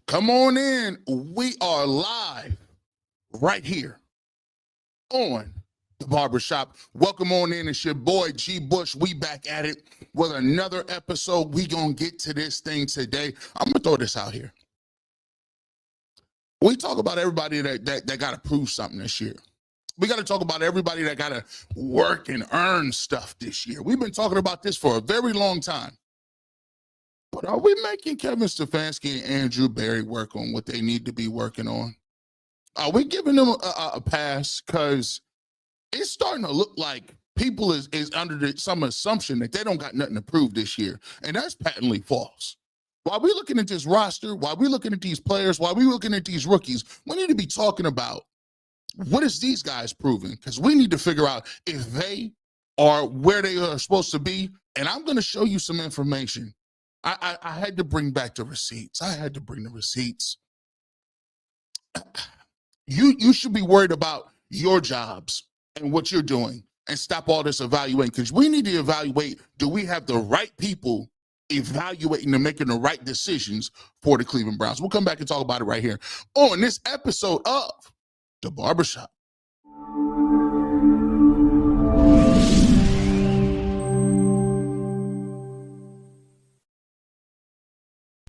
Come on in. We are live right here on the barbershop. Welcome on in. It's your boy G Bush. We back at it with another episode. We gonna get to this thing today. I'm gonna throw this out here. We talk about everybody that got to prove something this year. We got to talk about everybody that got to work and earn stuff this year. We've been talking about this for a very long time. But are we making Kevin Stefanski and Andrew Berry work on what they need to be working on? Are we giving them a pass? Because it's starting to look like people is under some assumption that they don't got nothing to prove this year. And that's patently false. While we're looking at this roster, while we're looking at these players, while we're looking at these rookies, we need to be talking about what is these guys proving? Because we need to figure out if they are where they are supposed to be. And I'm going to show you some information. I had to bring back the receipts. I had to bring the receipts. You should be worried about your jobs and what you're doing and stop all this evaluating, because we need to evaluate, do we have the right people evaluating and making the right decisions for the Cleveland Browns? We'll come back and talk about it right here on this episode of The Barbershop.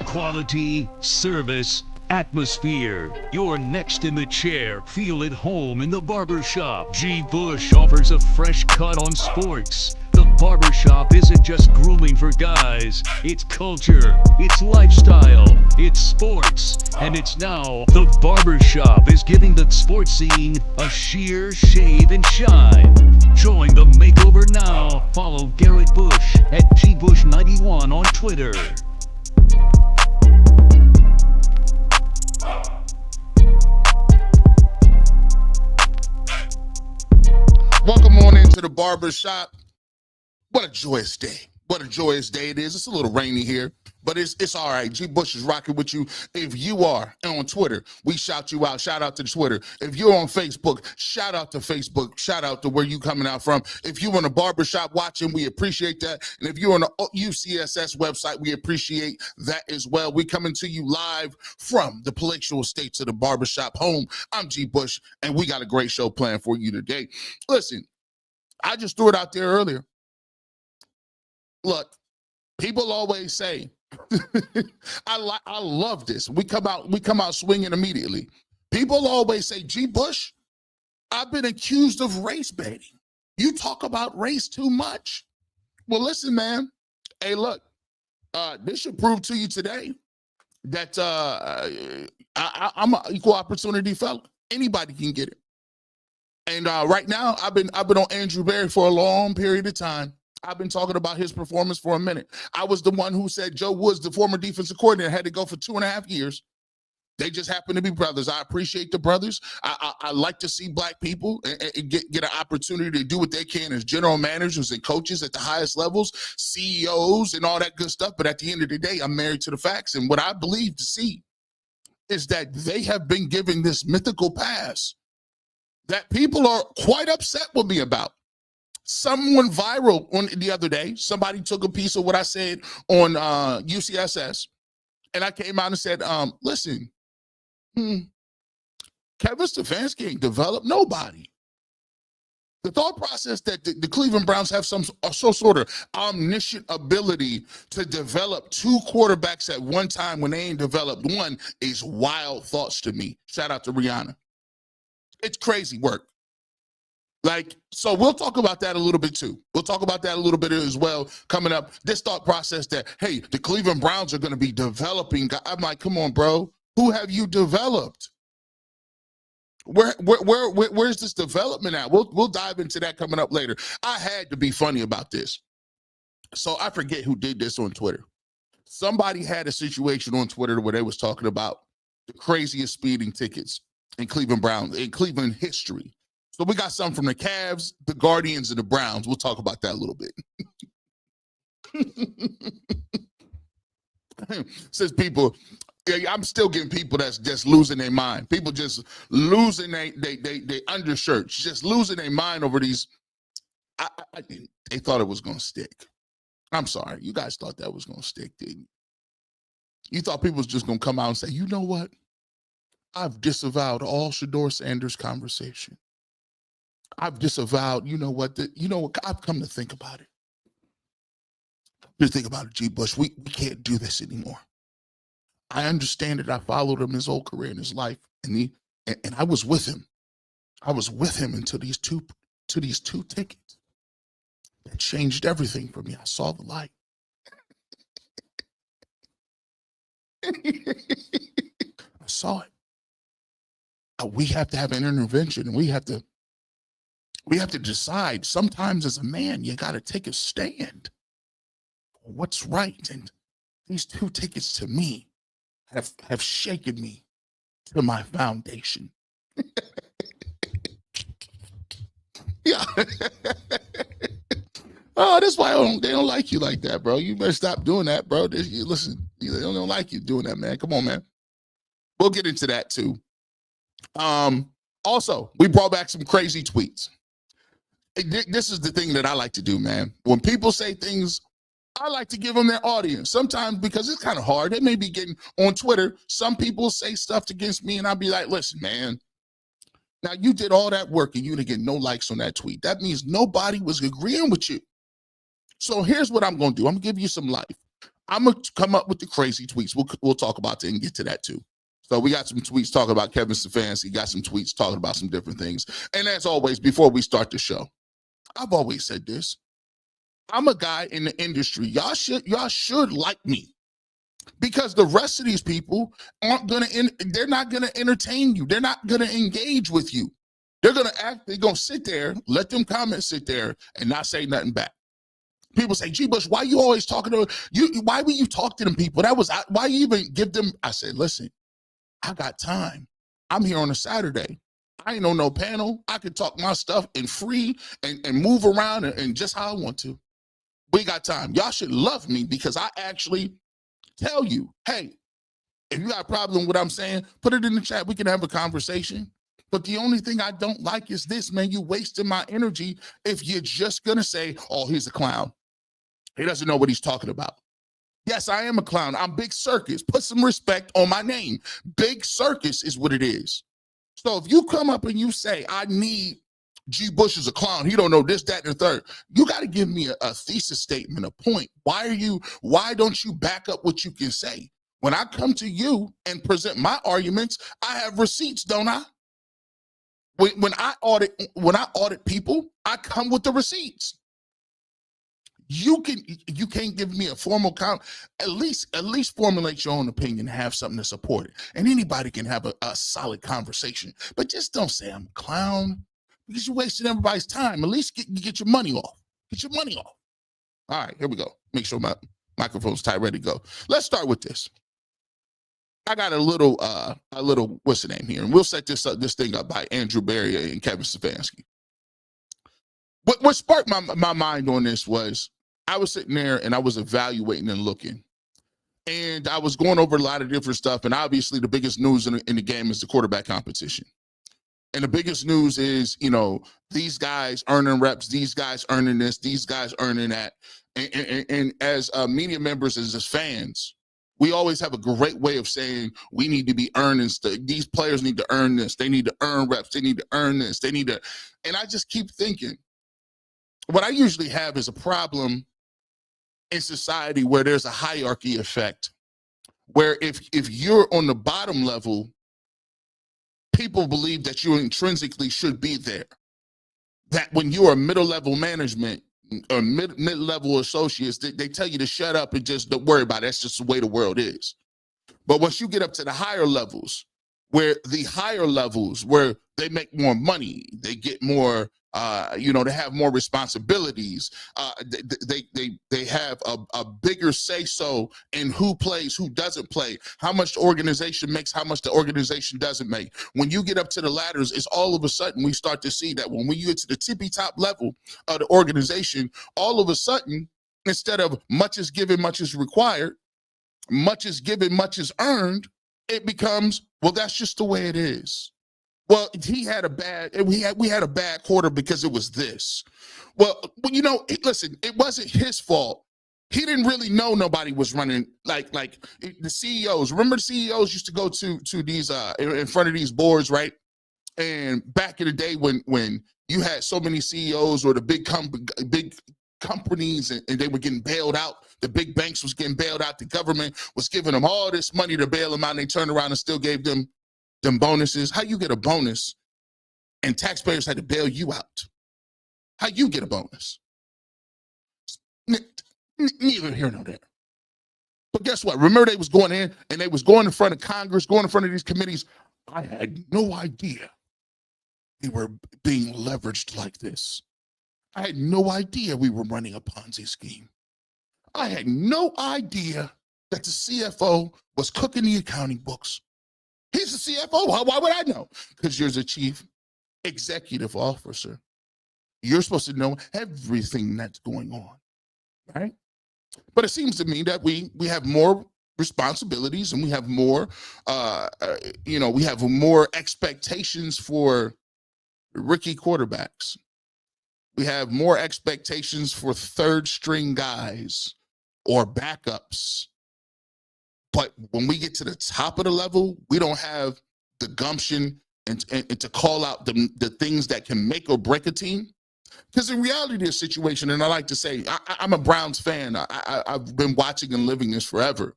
Quality, service, atmosphere. You're next in the chair. Feel at home in the barbershop. G. Bush offers a fresh cut on sports. The barbershop isn't just grooming for guys. It's culture, it's lifestyle, it's sports, and it's now. The barbershop is giving the sports scene a sheer shave and shine. Join the makeover now. Follow Garrett Bush at GBush91 on Twitter. Welcome on into the barbershop. What a joyous day. What a joyous day it is. It's a little rainy here, but it's all right. G Bush is rocking with you. If you are on Twitter, we shout you out. Shout out to Twitter. If you're on Facebook, shout out to Facebook. Shout out to where you coming out from. If you're on the barbershop watching, we appreciate that. And if you're on the UCSS website, we appreciate that as well. We coming to you live from the palatial estates of the barbershop home. I'm G Bush, and we got a great show planned for you today. Listen, I just threw it out there earlier. Look, people always say, I love this. We come out swinging immediately. People always say, G Bush, I've been accused of race baiting. You talk about race too much. Well, listen, man. Hey, look, this should prove to you today that I'm an equal opportunity fella. Anybody can get it. And right now, I've been on Andrew Berry for a long period of time. I've been talking about his performance for a minute. I was the one who said Joe Woods, the former defensive coordinator, had to go for 2.5 years. They just happen to be brothers. I appreciate the brothers. I like to see black people and get an opportunity to do what they can as general managers and coaches at the highest levels, CEOs and all that good stuff. But at the end of the day, I'm married to the facts. And what I believe to see is that they have been given this mythical pass that people are quite upset with me about. Someone viral on the other day, somebody took a piece of what I said on UCSS, and I came out and said, listen, Kevin Stefanski ain't developed nobody. The thought process that the Cleveland Browns have some sort of omniscient ability to develop two quarterbacks at one time when they ain't developed one is wild thoughts to me. Shout out to Rihanna. It's crazy work. Like, so we'll talk about that a little bit too. We'll talk about that a little bit as well coming up. This thought process that, hey, the Cleveland Browns are going to be developing. I'm like, come on, bro. Who have you developed? Where's this development at? We'll dive into that coming up later. I had to be funny about this. So I forget who did this on Twitter. Somebody had a situation on Twitter where they was talking about the craziest speeding tickets in Cleveland history. So we got some from the Cavs, the Guardians, and the Browns. We'll talk about that a little bit. Says people, I'm still getting people that's just losing their mind. People just losing their undershirts, just losing their mind over these. They thought it was going to stick. I'm sorry. You guys thought that was going to stick, didn't you? You thought people was just going to come out and say, you know what? I've disavowed all Shador Sanders conversation. I've disavowed, you know what? I've come to think about it. Just think about it, G. Bush. We can't do this anymore. I understand it. I followed him his whole career and his life, and I was with him. I was with him until these two tickets that changed everything for me. I saw the light. I saw it. We have to have an intervention, and we have to decide. Sometimes as a man, you got to take a stand for what's right. And these two tickets to me have shaken me to my foundation. Yeah. Oh, that's why they don't like you like that, bro. You better stop doing that, bro. Listen, they don't like you doing that, man. Come on, man. We'll get into that too. Also, we brought back some crazy tweets. This is the thing that I like to do, man. When people say things, I like to give them their audience. Sometimes because it's kind of hard. They may be getting on Twitter. Some people say stuff against me, and I'll be like, listen, man. Now, you did all that work, and you didn't get no likes on that tweet. That means nobody was agreeing with you. So here's what I'm going to do. I'm going to give you some life. I'm going to come up with the crazy tweets. We'll talk about that and get to that too. So we got some tweets talking about Kevin Stefanski, got some tweets talking about some different things. And as always, before we start the show, I've always said this. I'm a guy in the industry. Y'all should like me, because the rest of these people they're not gonna entertain you. They're not gonna engage with you. They're gonna sit there, let them comments sit there and not say nothing back. People say, G. Bush, why you always talking to you? Why would you talk to them people? Why you even give them? I said, listen, I got time. I'm here on a Saturday. I ain't on no panel. I can talk my stuff and free and move around and just how I want to. We got time. Y'all should love me because I actually tell you, hey, if you got a problem with what I'm saying, put it in the chat. We can have a conversation. But the only thing I don't like is this, man. You wasting my energy if you're just going to say, oh, he's a clown. He doesn't know what he's talking about. Yes, I am a clown. I'm Big Circus. Put some respect on my name. Big Circus is what it is. So if you come up and you say, I need G. Bush is a clown, he don't know this, that, and the third, you got to give me a thesis statement, a point. Why don't you back up what you can say? When I come to you and present my arguments, I have receipts, don't I? When I audit people, I come with the receipts. You can't give me a formal count. At least formulate your own opinion, have something to support it. And anybody can have a solid conversation. But just don't say I'm a clown, because you're wasting everybody's time. At least get your money off. Get your money off. All right, here we go. Make sure my microphone's tight, ready to go. Let's start with this. I got a little what's the name here? And we'll set this thing up by Andrew Berry and Kevin Stefanski. What sparked my mind on this was I was sitting there and I was evaluating and looking. And I was going over a lot of different stuff. And obviously the biggest news in the game is the quarterback competition. And the biggest news is, these guys earning reps, these guys earning this, these guys earning that. And as media members, as fans, we always have a great way of saying we need to be earning stuff. These players need to earn this. They need to earn reps. They need to earn this. They need to. And I just keep thinking, what I usually have is a problem in society where there's a hierarchy effect, where if you're on the bottom level, people believe that you intrinsically should be there. That when you're a middle-level management or mid-level associates, they tell you to shut up and just don't worry about it. That's just the way the world is. But once you get up to the higher levels, where they make more money, they get more, they have more responsibilities. They have a bigger say-so in who plays, who doesn't play, how much the organization makes, how much the organization doesn't make. When you get up to the ladders, it's all of a sudden we start to see that when we get to the tippy top level of the organization, all of a sudden, instead of much is given, much is required, much is given, much is earned, it becomes, well, that's just the way it is. Well, we had a bad quarter because it was this. Well, listen, it wasn't his fault He didn't really know nobody was running like the CEOs. Remember the CEOs used to go to these in front of these boards, right? And back in the day when you had so many CEOs or the big companies and they were getting bailed out, the big banks was getting bailed out, the government was giving them all this money to bail them out, and they turned around and still gave them bonuses. How you get a bonus and taxpayers had to bail you out? How you get a bonus? Neither here nor there. But guess what? Remember they was going in and they was going in front of Congress, going in front of these committees. I had no idea we were being leveraged like this. I had no idea we were running a Ponzi scheme. I had no idea that the CFO was cooking the accounting books. He's the CFO. Why would I know? Because you're the chief executive officer. You're supposed to know everything that's going on, right? But it seems to me that we have more responsibilities and we have more, we have more expectations for rookie quarterbacks. We have more expectations for third string guys or backups. But when we get to the top of the level, we don't have the gumption and to call out the things that can make or break a team. Because in reality of the situation, and I like to say, I'm a Browns fan. I've been watching and living this forever.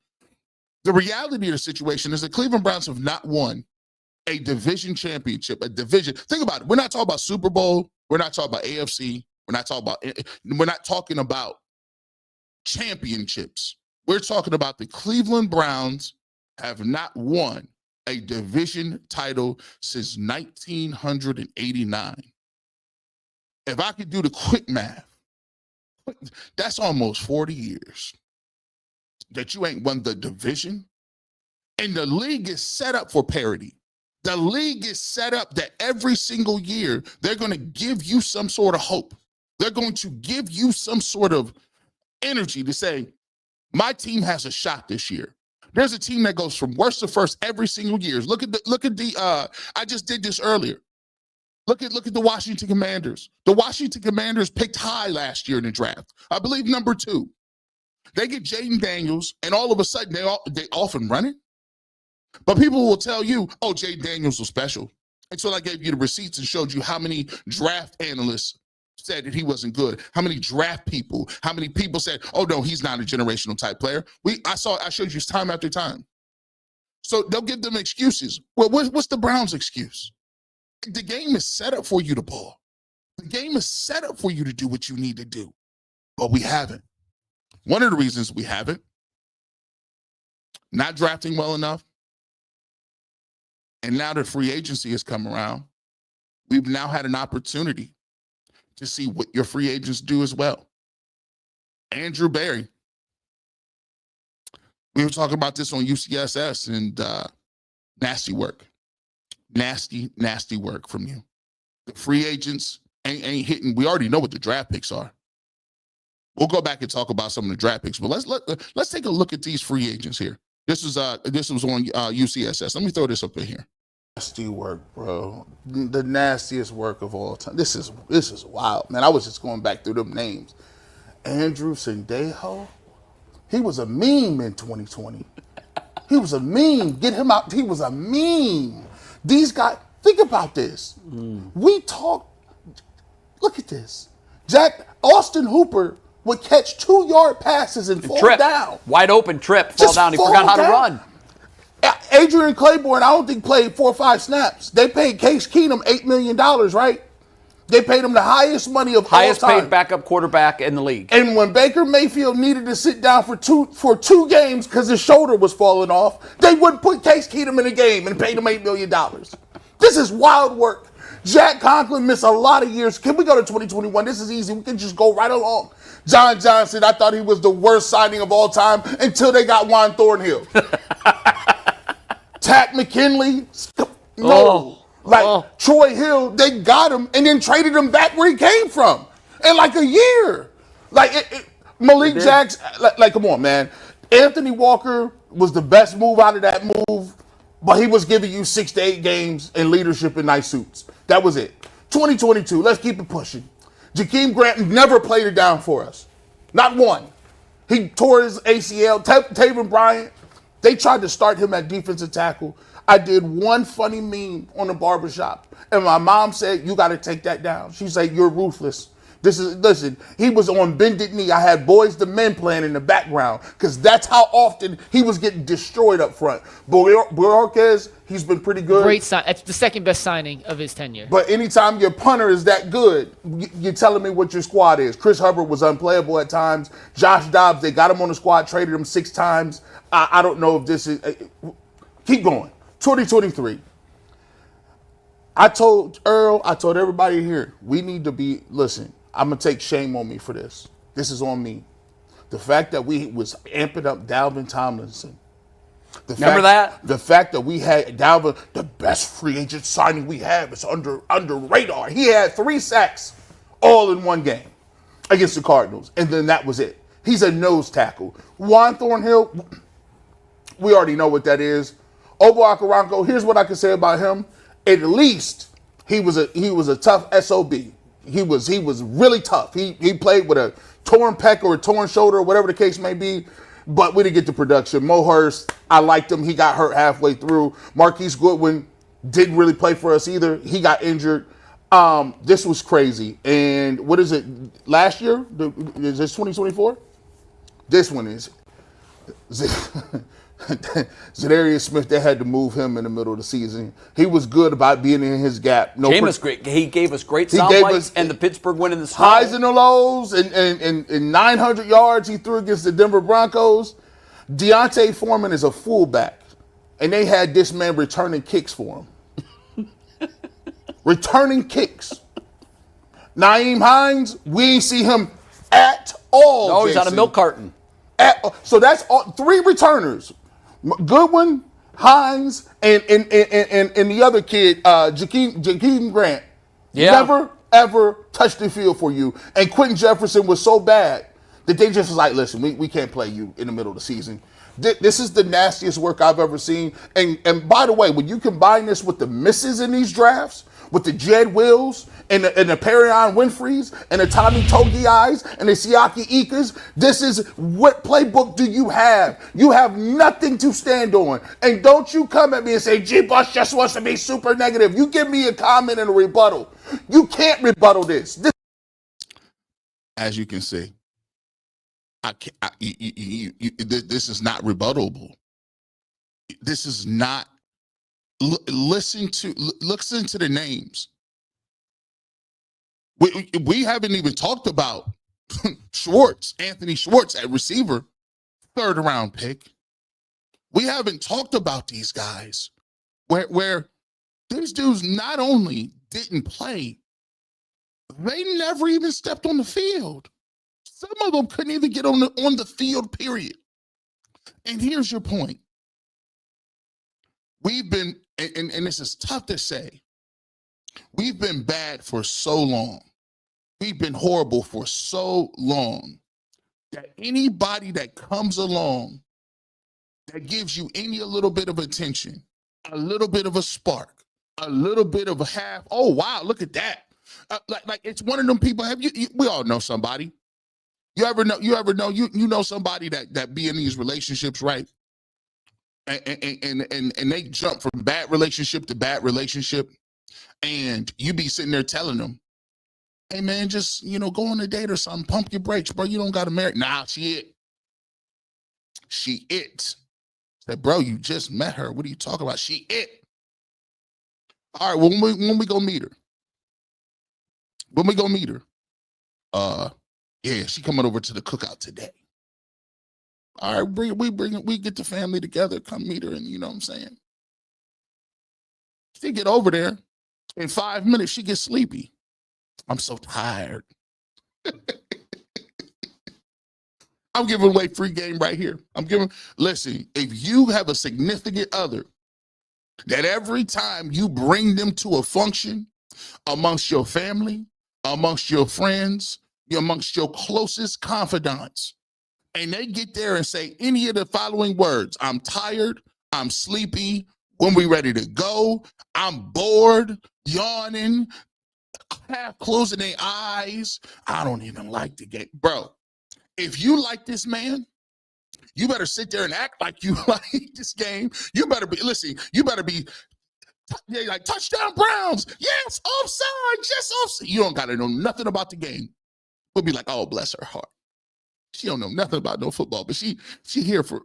The reality of the situation is the Cleveland Browns have not won a division championship, a division. Think about it. We're not talking about Super Bowl. We're not talking about AFC. We're not talking about championships. We're talking about the Cleveland Browns have not won a division title since 1989. If I could do the quick math, that's almost 40 years that you ain't won the division. And the league is set up for parity. The league is set up that every single year, they're going to give you some sort of hope. They're going to give you some sort of energy to say, my team has a shot this year. There's a team that goes from worst to first every single year. Look at the I just did this earlier. Look at the Washington Commanders. The Washington Commanders picked high last year in the draft. I believe number 2. They get Jaden Daniels, and all of a sudden they off and running. But people will tell you, oh, Jaden Daniels was special. Until I gave you the receipts and showed you how many draft analysts said that he wasn't good. How many draft people, how many people said, oh, no, he's not a generational type player. I showed you time after time. So they'll give them excuses. Well, what's the Browns' excuse? The game is set up for you to ball. The game is set up for you to do what you need to do. But we haven't. One of the reasons we haven't, not drafting well enough, and now that free agency has come around, we've now had an opportunity to see what your free agents do as well. Andrew Berry. We were talking about this on UCSS and nasty work. Nasty work from you. The free agents ain't hitting. We already know what the draft picks are. We'll go back and talk about some of the draft picks, but let's take a look at these free agents here. This was on UCSS. Let me throw this up in here. Nasty work, bro. The nastiest work of all time. This is wild, man. I was just going back through them names. Andrew Sendejo. He was a meme in 2020. He was a meme. Get him out. He was a meme. These guys, think about this. We talk, look at this. Austin Hooper would catch 2-yard passes and fall down. Wide open trip, fall down. He forgot how to run. Adrian Claiborne, I don't think played 4 or 5 snaps. They paid Case Keenum $8 million, right? They paid him the highest money of all time. Highest paid backup quarterback in the league. And when Baker Mayfield needed to sit down for two games because his shoulder was falling off, they wouldn't put Case Keenum in the game and paid him $8 million. This is wild work. Jack Conklin missed a lot of years. Can we go to 2021? This is easy. We can just go right along. John Johnson, I thought he was the worst signing of all time until they got Juan Thornhill. Tack McKinley, no. Troy Hill, they got him and then traded him back where he came from in like a year. Malik Jackson, come on, man. Anthony Walker was the best move out of that move, but he was giving you 6 to 8 games and leadership in nice suits. That was it. 2022, let's keep it pushing. Jakeem Grant never played it down for us. Not one. He tore his ACL. Taven Bryant, they tried to start him at defensive tackle. I did one funny meme on the barbershop, and my mom said, you got to take that down. She said, you're ruthless. Listen, he was on bended knee. I had Boys the Men playing in the background because that's how often he was getting destroyed up front. Boyorquez, he's been pretty good. Great sign. That's the second best signing of his tenure. But anytime your punter is that good, you're telling me what your squad is. Chris Hubbard was unplayable at times. Josh Dobbs, they got him on the squad, traded him 6 times. I don't know if this is... keep going. 2023. I told everybody here, we need to be... Listen, I'm going to take shame on me for this. This is on me. The fact that we was amping up Dalvin Tomlinson. Remember that? The fact that we had Dalvin, the best free agent signing we have is under radar. He had 3 sacks all in one game against the Cardinals, and then that was it. He's a nose tackle. Juan Thornhill, we already know what that is. Obo Akaranko, here's what I can say about him. At least he was a tough SOB. He was really tough. He played with a torn pec or a torn shoulder, or whatever the case may be. But we didn't get the production. Mo Hurst, I liked him. He got hurt halfway through. Marquise Goodwin didn't really play for us either. He got injured. This was crazy. And what is it? Last year? Is this 2024? This one is. Zadarius Smith, they had to move him in the middle of the season. He was good about being in his gap. He gave us great sound bites, and the Pittsburgh win in the snow. Highs and the lows, and 900 yards he threw against the Denver Broncos. Deontay Foreman is a fullback, and they had this man returning kicks for him. Returning kicks. Naeem Hines, we ain't see him at all. No, he's on a milk carton. So that's all, 3 returners. Goodwin, Hines, and the other kid, Jakeem Grant. Yeah. Never, ever touched the field for you. And Quentin Jefferson was so bad that they just was like, listen, we can't play you in the middle of the season. This is the nastiest work I've ever seen. And by the way, when you combine this with the misses in these drafts, with the Jed Wills and the Perion Winfreys and the Tommy Togiais and the Siaki Ikas, this is what playbook do you have? You have nothing to stand on. And don't you come at me and say, G-Bush just wants to be super negative. You give me a comment and a rebuttal. You can't rebuttal this. As you can see, this is not rebuttable. This is not. Listen to the names. We haven't even talked about Anthony Schwartz at receiver, 3rd round pick. We haven't talked about these guys where these dudes not only didn't play, they never even stepped on the field. Some of them couldn't even get on the field, period. And here's your point. We've been, and this is tough to say, we've been bad for so long. We've been horrible for so long that anybody that comes along that gives you a little bit of attention, a little bit of a spark, a little bit of a half, oh, wow, look at that. Like it's one of them people, we all know somebody. You know somebody that be in these relationships, right? And they jump from bad relationship to bad relationship, and you be sitting there telling them, hey man, just go on a date or something, pump your brakes, bro. You don't got to marry. Nah, she it. Said, bro, you just met her. What are you talking about? She it. All right, when we go meet her. Yeah, she coming over to the cookout today. All right, we get the family together, come meet her, and you know what I'm saying? She get over there, in 5 minutes, she gets sleepy. I'm so tired. I'm giving away free game right here. Listen, if you have a significant other that every time you bring them to a function amongst your family, amongst your friends, amongst your closest confidants, and they get there and say any of the following words, I'm tired, I'm sleepy, when we ready to go, I'm bored, yawning, half closing their eyes, I don't even like the game. Bro, if you like this man, you better sit there and act like you like this game. You better be, listen, you better be like touchdown Browns. Yes, offside, yes, offside. You don't got to know nothing about the game. We'll be like, oh, bless her heart. She don't know nothing about no football, but she here for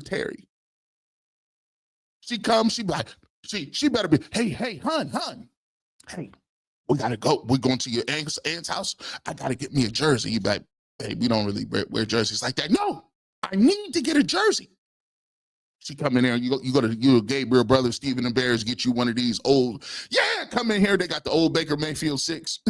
Terry. She comes, she be like, she better be, hey, hun. Hey, we gotta go. We're going to your aunt's house. I gotta get me a jersey. You be like, hey, we don't really wear jerseys like that. No, I need to get a jersey. She come in there, you go to Gabriel brothers, Stephen and Bears, get you one of these old, come in here. They got the old Baker Mayfield 6.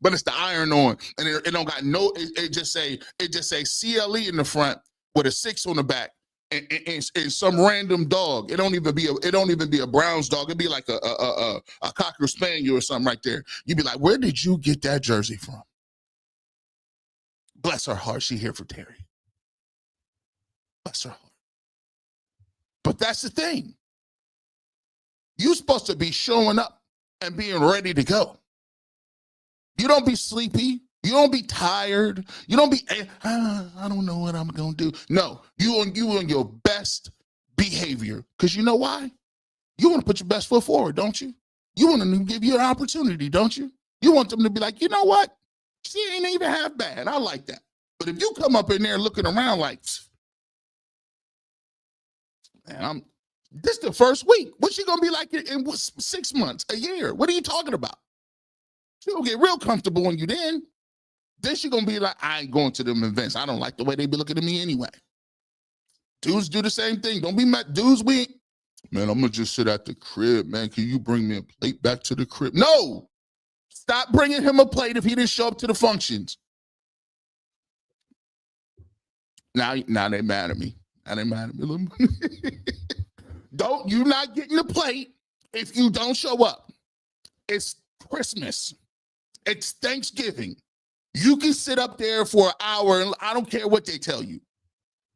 But it's the iron on, and it don't got no. It just say CLE in the front with a 6 on the back, and some random dog. It don't even be a Browns dog. It'd be like a Cocker Spaniel or something right there. You'd be like, where did you get that jersey from? Bless her heart, she here for Terry. Bless her heart. But that's the thing. You're supposed to be showing up and being ready to go. You don't be sleepy. You don't be tired. You don't be, I don't know what I'm going to do. No, you on your best behavior. Because you know why? You want to put your best foot forward, don't you? You want them to give you an opportunity, don't you? You want them to be like, you know what? She ain't even half bad. I like that. But if you come up in there looking around like, man, this is the first week. What's she going to be like in 6 months, a year? What are you talking about? She gonna get real comfortable on you then. Then she gonna be like, I ain't going to them events. I don't like the way they be looking at me anyway. Dudes do the same thing. Don't be mad. Dudes, man, I'm gonna just sit at the crib, man. Can you bring me a plate back to the crib? No! Stop bringing him a plate if he didn't show up to the functions. Now they mad at me. Now they mad at me. You're not getting a plate if you don't show up. It's Christmas. It's Thanksgiving. You can sit up there for an hour and I don't care what they tell you.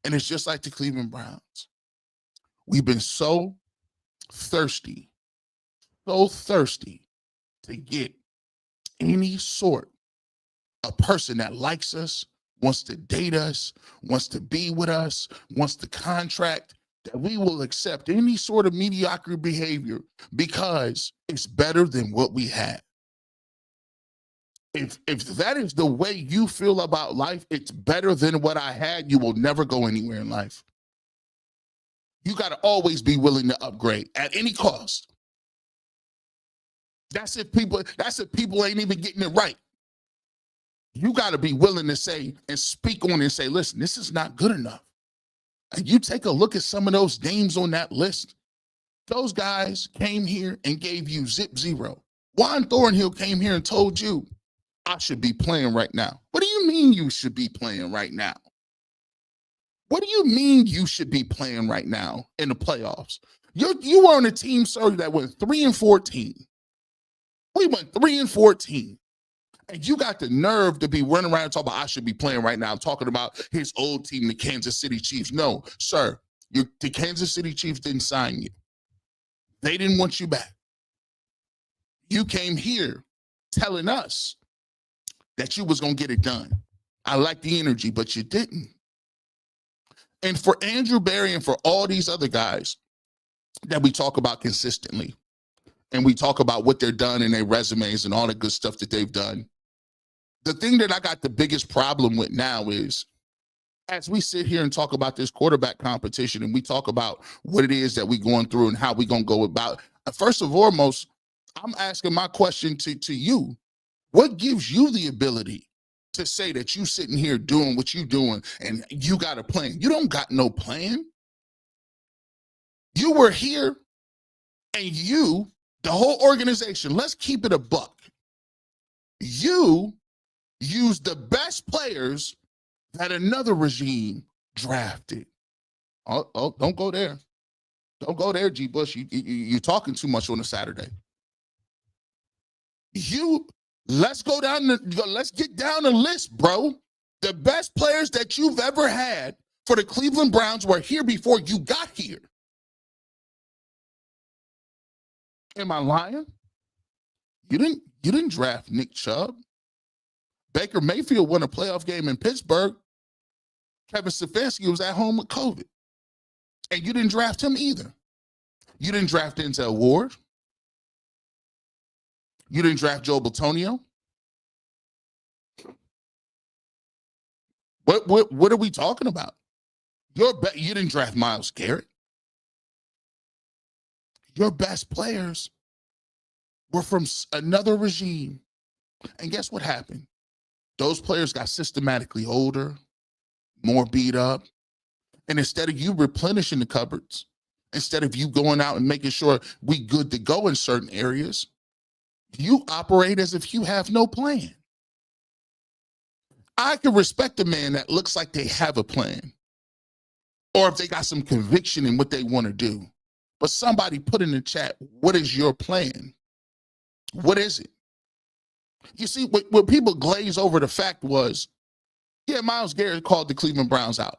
And it's just like the Cleveland Browns. We've been so thirsty to get any sort of person that likes us, wants to date us, wants to be with us, wants to contract, that we will accept any sort of mediocre behavior because it's better than what we have. If that is the way you feel about life, it's better than what I had, you will never go anywhere in life. You got to always be willing to upgrade at any cost. That's if people ain't even getting it right. You got to be willing to say and speak on it and say, listen, this is not good enough. And you take a look at some of those names on that list. Those guys came here and gave you 0. Juan Thornhill came here and told you, I should be playing right now. What do you mean you should be playing right now? What do you mean you should be playing right now in the playoffs? You were on a team, sir, that went 3-14. We went 3-14. And you got the nerve to be running around and talking about I should be playing right now, talking about his old team, the Kansas City Chiefs. No, sir, the Kansas City Chiefs didn't sign you. They didn't want you back. You came here telling us that you was going to get it done. I like the energy, but you didn't. And for Andrew Berry and for all these other guys that we talk about consistently, and we talk about what they're done in their resumes and all the good stuff that they've done, the thing that I got the biggest problem with now is, as we sit here and talk about this quarterback competition and we talk about what it is that we're going through and how we're going to go about, first and foremost, I'm asking my question to you. What gives you the ability to say that you sitting here doing what you doing and you got a plan? You don't got no plan. You were here and you, the whole organization, let's keep it a buck. You used the best players that another regime drafted. Oh, don't go there. Don't go there, G. Bush. You're talking too much on a Saturday. Let's get down the list, bro. The best players that you've ever had for the Cleveland Browns were here before you got here. Am I lying? You didn't draft Nick Chubb. Baker Mayfield won a playoff game in Pittsburgh. Kevin Stefanski was at home with COVID. And you didn't draft him either. You didn't draft Denzel Ward. You didn't draft Joe Bitonio. What are we talking about? You didn't draft Myles Garrett. Your best players were from another regime. And guess what happened? Those players got systematically older, more beat up. And instead of you replenishing the cupboards, instead of you going out and making sure we good to go in certain areas, you operate as if you have no plan. I can respect a man that looks like they have a plan, or if they got some conviction in what they want to do. But somebody put in the chat, what is your plan? What is it? You see, what people glaze over the fact was, yeah, Myles Garrett called the Cleveland Browns out.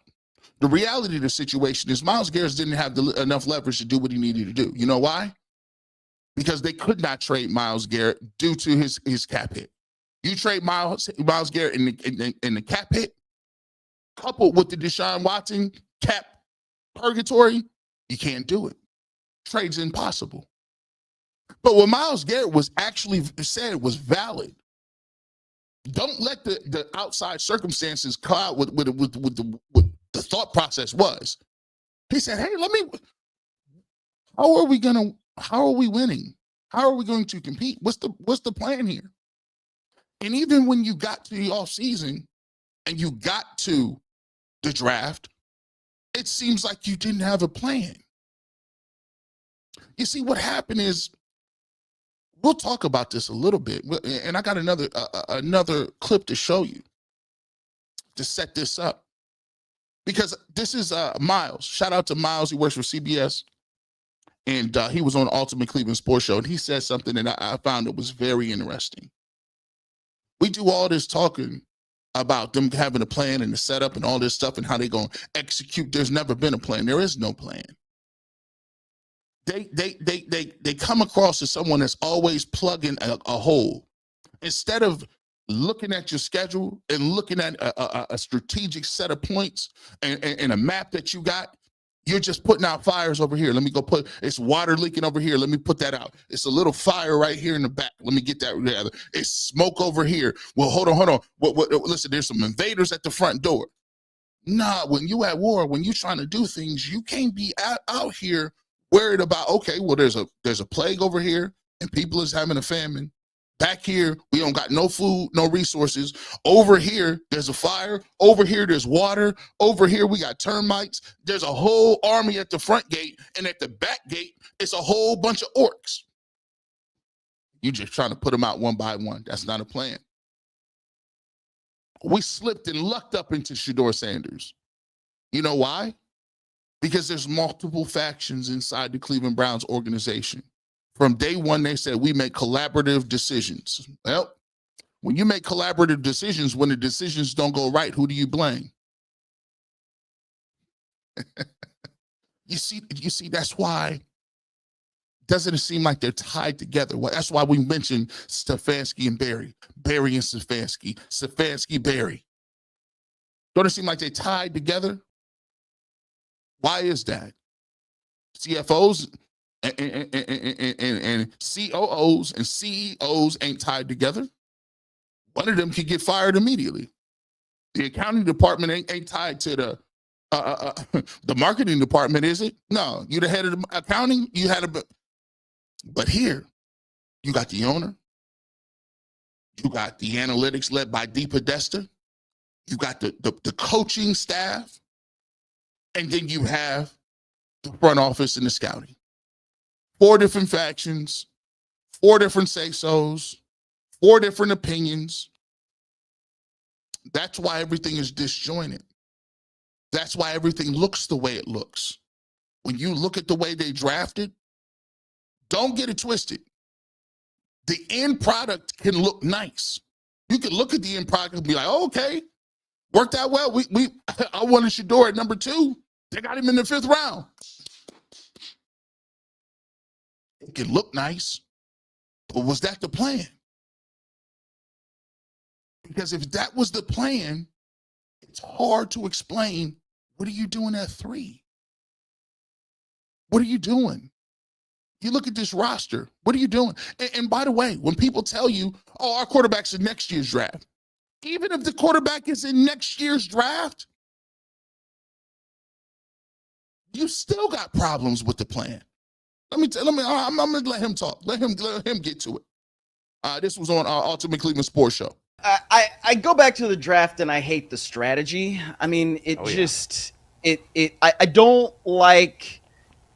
The reality of the situation is Myles Garrett didn't have enough leverage to do what he needed to do. You know why? Because they could not trade Myles Garrett due to his cap hit. You trade Myles Garrett in the cap hit, coupled with the Deshun Watson cap purgatory, you can't do it. Trade's impossible. But what Myles Garrett was actually said was valid. Don't let the outside circumstances cloud what the thought process was. He said, hey, how are we winning? How are we going to compete? What's the plan here? And even when you got to the offseason and you got to the draft, it seems like you didn't have a plan. You see, what happened is, we'll talk about this a little bit, and I got another clip to show you to set this up. Because this is Miles. Shout out to Miles. He works for CBS. And he was on Ultimate Cleveland Sports Show. And he said something that I found that was very interesting. We do all this talking about them having a plan and the setup and all this stuff and how they're going to execute. There's never been a plan. There is no plan. They come across as someone that's always plugging a hole. Instead of looking at your schedule and looking at a strategic set of points and a map that you got, you're just putting out fires over here. Let me go it's water leaking over here. Let me put that out. It's a little fire right here in the back. Let me get that together. It's smoke over here. Well, hold on. Listen, there's some invaders at the front door. Nah, when you at war, when you trying to do things, you can't be out here worried about, okay, well, there's a plague over here and people is having a famine. Back here, we don't got no food, no resources. Over here, there's a fire. Over here, there's water. Over here, we got termites. There's a whole army at the front gate. And at the back gate, it's a whole bunch of orcs. You're just trying to put them out one by one. That's not a plan. We slipped and lucked up into Shedeur Sanders. You know why? Because there's multiple factions inside the Cleveland Browns organization. From day one, they said, we make collaborative decisions. Well, when you make collaborative decisions, when the decisions don't go right, who do you blame? You see, that's why doesn't it seem like they're tied together? Well, that's why we mentioned Stefanski and Barry and Stefanski, Barry. Don't it seem like they're tied together? Why is that? CFOs and COOs and CEOs ain't tied together. One of them could get fired immediately. The accounting department ain't tied to the marketing department, is it? No, you the head of the accounting. You had but here, you got the owner. You got the analytics led by Dee Podesta. You got the coaching staff, and then you have the front office and the scouting. 4 different factions, 4 different say-sos, 4 different opinions. That's why everything is disjointed. That's why everything looks the way it looks. When you look at the way they drafted, don't get it twisted. The end product can look nice. You can look at the end product and be like, oh, okay, worked out well. I wanted Shedeur at number 2. They got him in the 5th round. It can look nice, but was that the plan? Because if that was the plan, it's hard to explain. What are you doing at 3? What are you doing? You look at this roster. What are you doing? And by the way, when people tell you, oh, our quarterback's in next year's draft, even if the quarterback is in next year's draft, you still got problems with the plan. I'm gonna let him talk. Let him get to it. This was on Ultimate Cleveland Sports Show. I go back to the draft and I hate the strategy. I mean, I don't like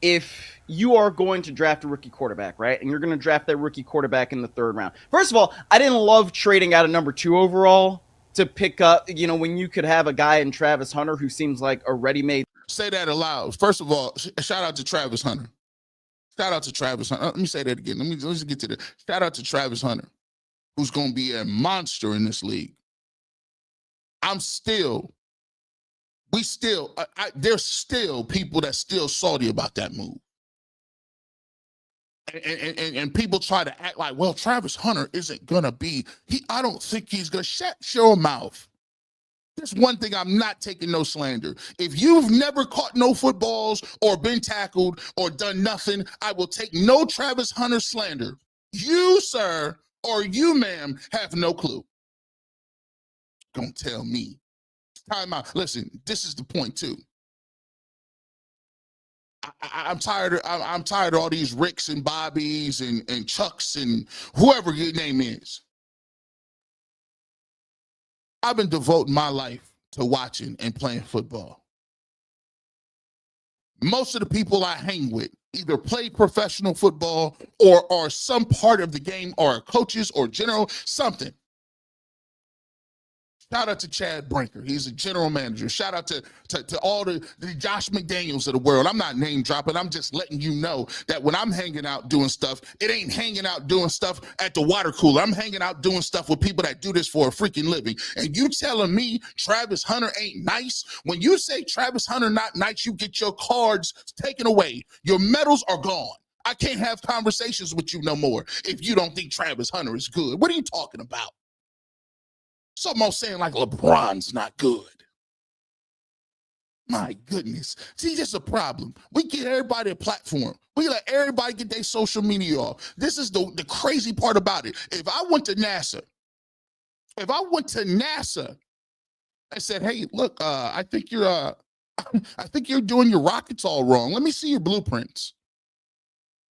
if you are going to draft a rookie quarterback, right? And you're going to draft that rookie quarterback in the 3rd round. First of all, I didn't love trading out of number 2 overall to pick up, when you could have a guy in Travis Hunter who seems like a ready-made. Say that aloud. First of all, shout out to Travis Hunter. Shout out to Travis Hunter. Let me say that again. Let's get to that. Shout out to Travis Hunter, who's going to be a monster in this league. There's still people that still salty about that move. And people try to act like, well, Travis Hunter isn't going to be, I don't think he's going to shut your mouth. There's one thing I'm not taking no slander. If you've never caught no footballs or been tackled or done nothing, I will take no Travis Hunter slander. You, sir, or you, ma'am, have no clue. Don't tell me. Time out. Listen, this is the point too. I'm tired of all these Ricks and Bobbies and Chucks and whoever your name is. I've been devoting my life to watching and playing football. Most of the people I hang with either play professional football or are some part of the game or coaches or general something. Shout out to Chad Brinker. He's a general manager. Shout out to all the Josh McDaniels of the world. I'm not name dropping. I'm just letting you know that when I'm hanging out doing stuff, it ain't hanging out doing stuff at the water cooler. I'm hanging out doing stuff with people that do this for a freaking living. And you telling me Travis Hunter ain't nice? When you say Travis Hunter not nice, you get your cards taken away. Your medals are gone. I can't have conversations with you no more if you don't think Travis Hunter is good. What are you talking about? Some more saying like LeBron's not good. My goodness. See, this is a problem. We give everybody a platform. We let everybody get their social media off. This is the crazy part about it. If I went to NASA and said, hey, look, I think you're doing your rockets all wrong. Let me see your blueprints.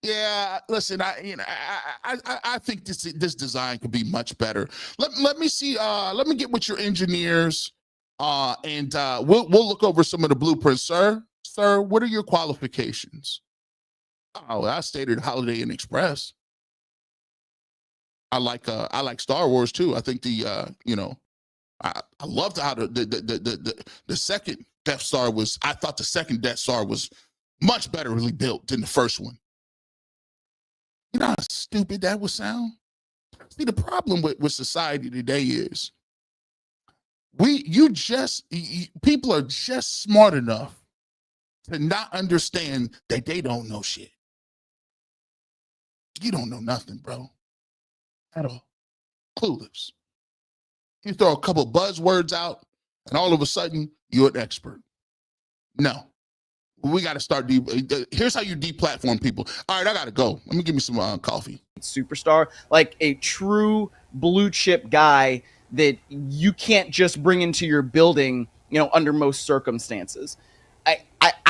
Yeah, listen, I think this design could be much better. Let me see. Let me get with your engineers, and we'll look over some of the blueprints, sir. Sir, what are your qualifications? Oh, I stayed at Holiday Inn Express. I like Star Wars too. I think I loved how the second Death Star was. I thought the second Death Star was much better really built than the first one. You know how stupid that would sound? See, the problem with society today is people are just smart enough to not understand that they don't know shit. You don't know nothing, bro. At all. Clueless. You throw a couple buzzwords out and all of a sudden you're an expert. No. We got to start here's how you deplatform people. All right, I got to go. Let me give me some coffee. Superstar, like a true blue chip guy that you can't just bring into your building, under most circumstances.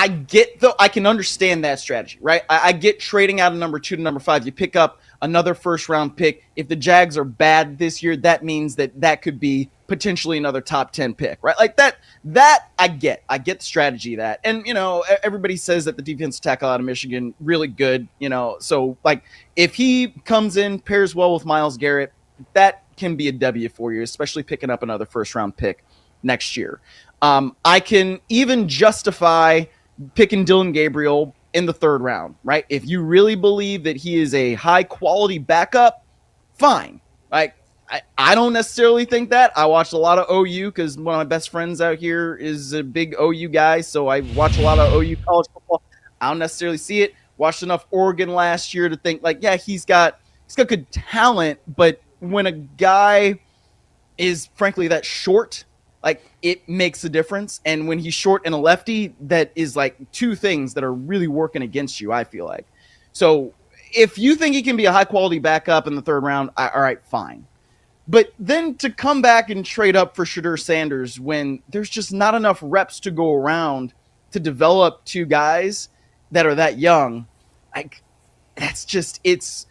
I get though. I can understand that strategy, right? I get trading out of number 2 to number 5. You pick up another 1st round pick. If the Jags are bad this year, that means that could be potentially another top 10 pick, right? Like that I get the strategy of that. And, everybody says that the defensive tackle out of Michigan, really good, so like if he comes in, pairs well with Myles Garrett, that can be a W for you, especially picking up another 1st round pick next year. I can even justify picking Dylan Gabriel in the 3rd round, right? If you really believe that he is a high quality backup, fine. Like, I don't necessarily think that. I watched a lot of OU because one of my best friends out here is a big OU guy, so I watch a lot of OU college football. I don't necessarily see it. Watched enough Oregon last year to think like, yeah, he's got good talent, but when a guy is frankly that short. Like, it makes a difference. And when he's short and a lefty, that is like two things that are really working against you, I feel like. So if you think he can be a high quality backup in the third round, all right, fine. But then to come back and trade up for Shedeur Sanders when there's just not enough reps to go around to develop two guys that are that young, like, that's just, it's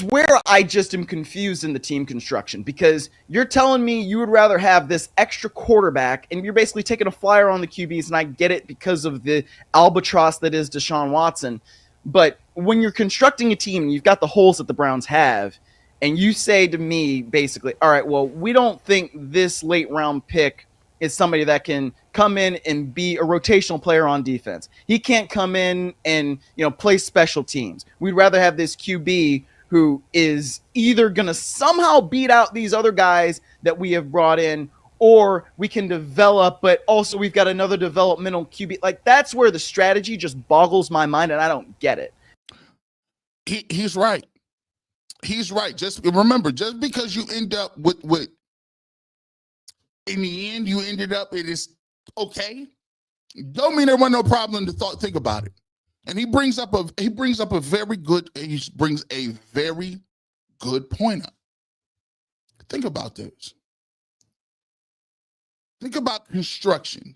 where I just am confused in the team construction, because you're telling me you would rather have this extra quarterback and you're basically taking a flyer on the QBs, and I get it because of the albatross that is Deshun Watson. But when you're constructing a team and you've got the holes that the Browns have, and you say to me basically, all right, well, we don't think this late round pick is somebody that can come in and be a rotational player on defense. He can't come in and, play special teams. We'd rather have this QB who is either going to somehow beat out these other guys that we have brought in, or we can develop, but also we've got another developmental QB. Like, that's where the strategy just boggles my mind, and I don't get it. He's right. He's right. Just remember, just because you end up with in the end, you ended up, it is okay, don't mean there wasn't no problem to think about it. And he brings up a very good point up. Think about this. Think about construction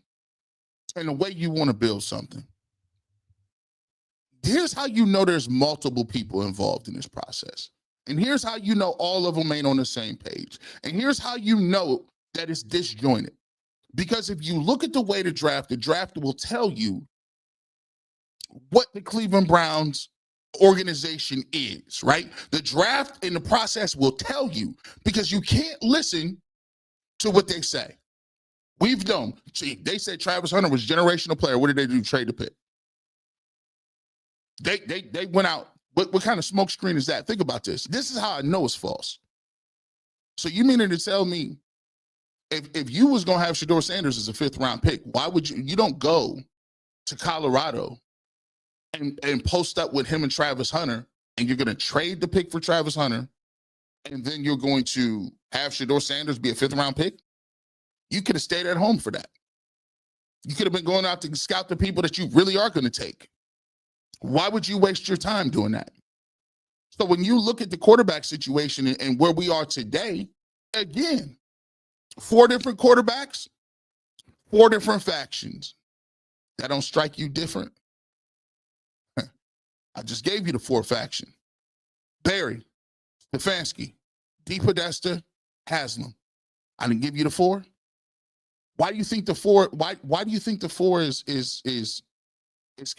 and the way you want to build something. Here's how you know there's multiple people involved in this process. And here's how you know all of them ain't on the same page. And here's how you know that it's disjointed. Because if you look at the way the draft will tell you what the Cleveland Browns organization is, right? The draft and the process will tell you, because you can't listen to what they say. We've known. See, they said Travis Hunter was a generational player. What did they do? Trade the pick. They went out. What kind of smoke screen is that? Think about this. This is how I know it's false. So you mean to tell me if you was going to have Shedeur Sanders as a 5th round pick, why would you don't go to Colorado and post up with him and Travis Hunter, and you're going to trade the pick for Travis Hunter, and then you're going to have Shedeur Sanders be a 5th round pick? You could have stayed at home for that. You could have been going out to scout the people that you really are going to take. Why would you waste your time doing that? So when you look at the quarterback situation and where we are today, again, 4 different quarterbacks, 4 different factions. That don't strike you different? I just gave you the 4 faction. Barry, Stefanski, D. Podesta, Haslam. I didn't give you the 4. Why do you think the 4? Why do you think the 4 is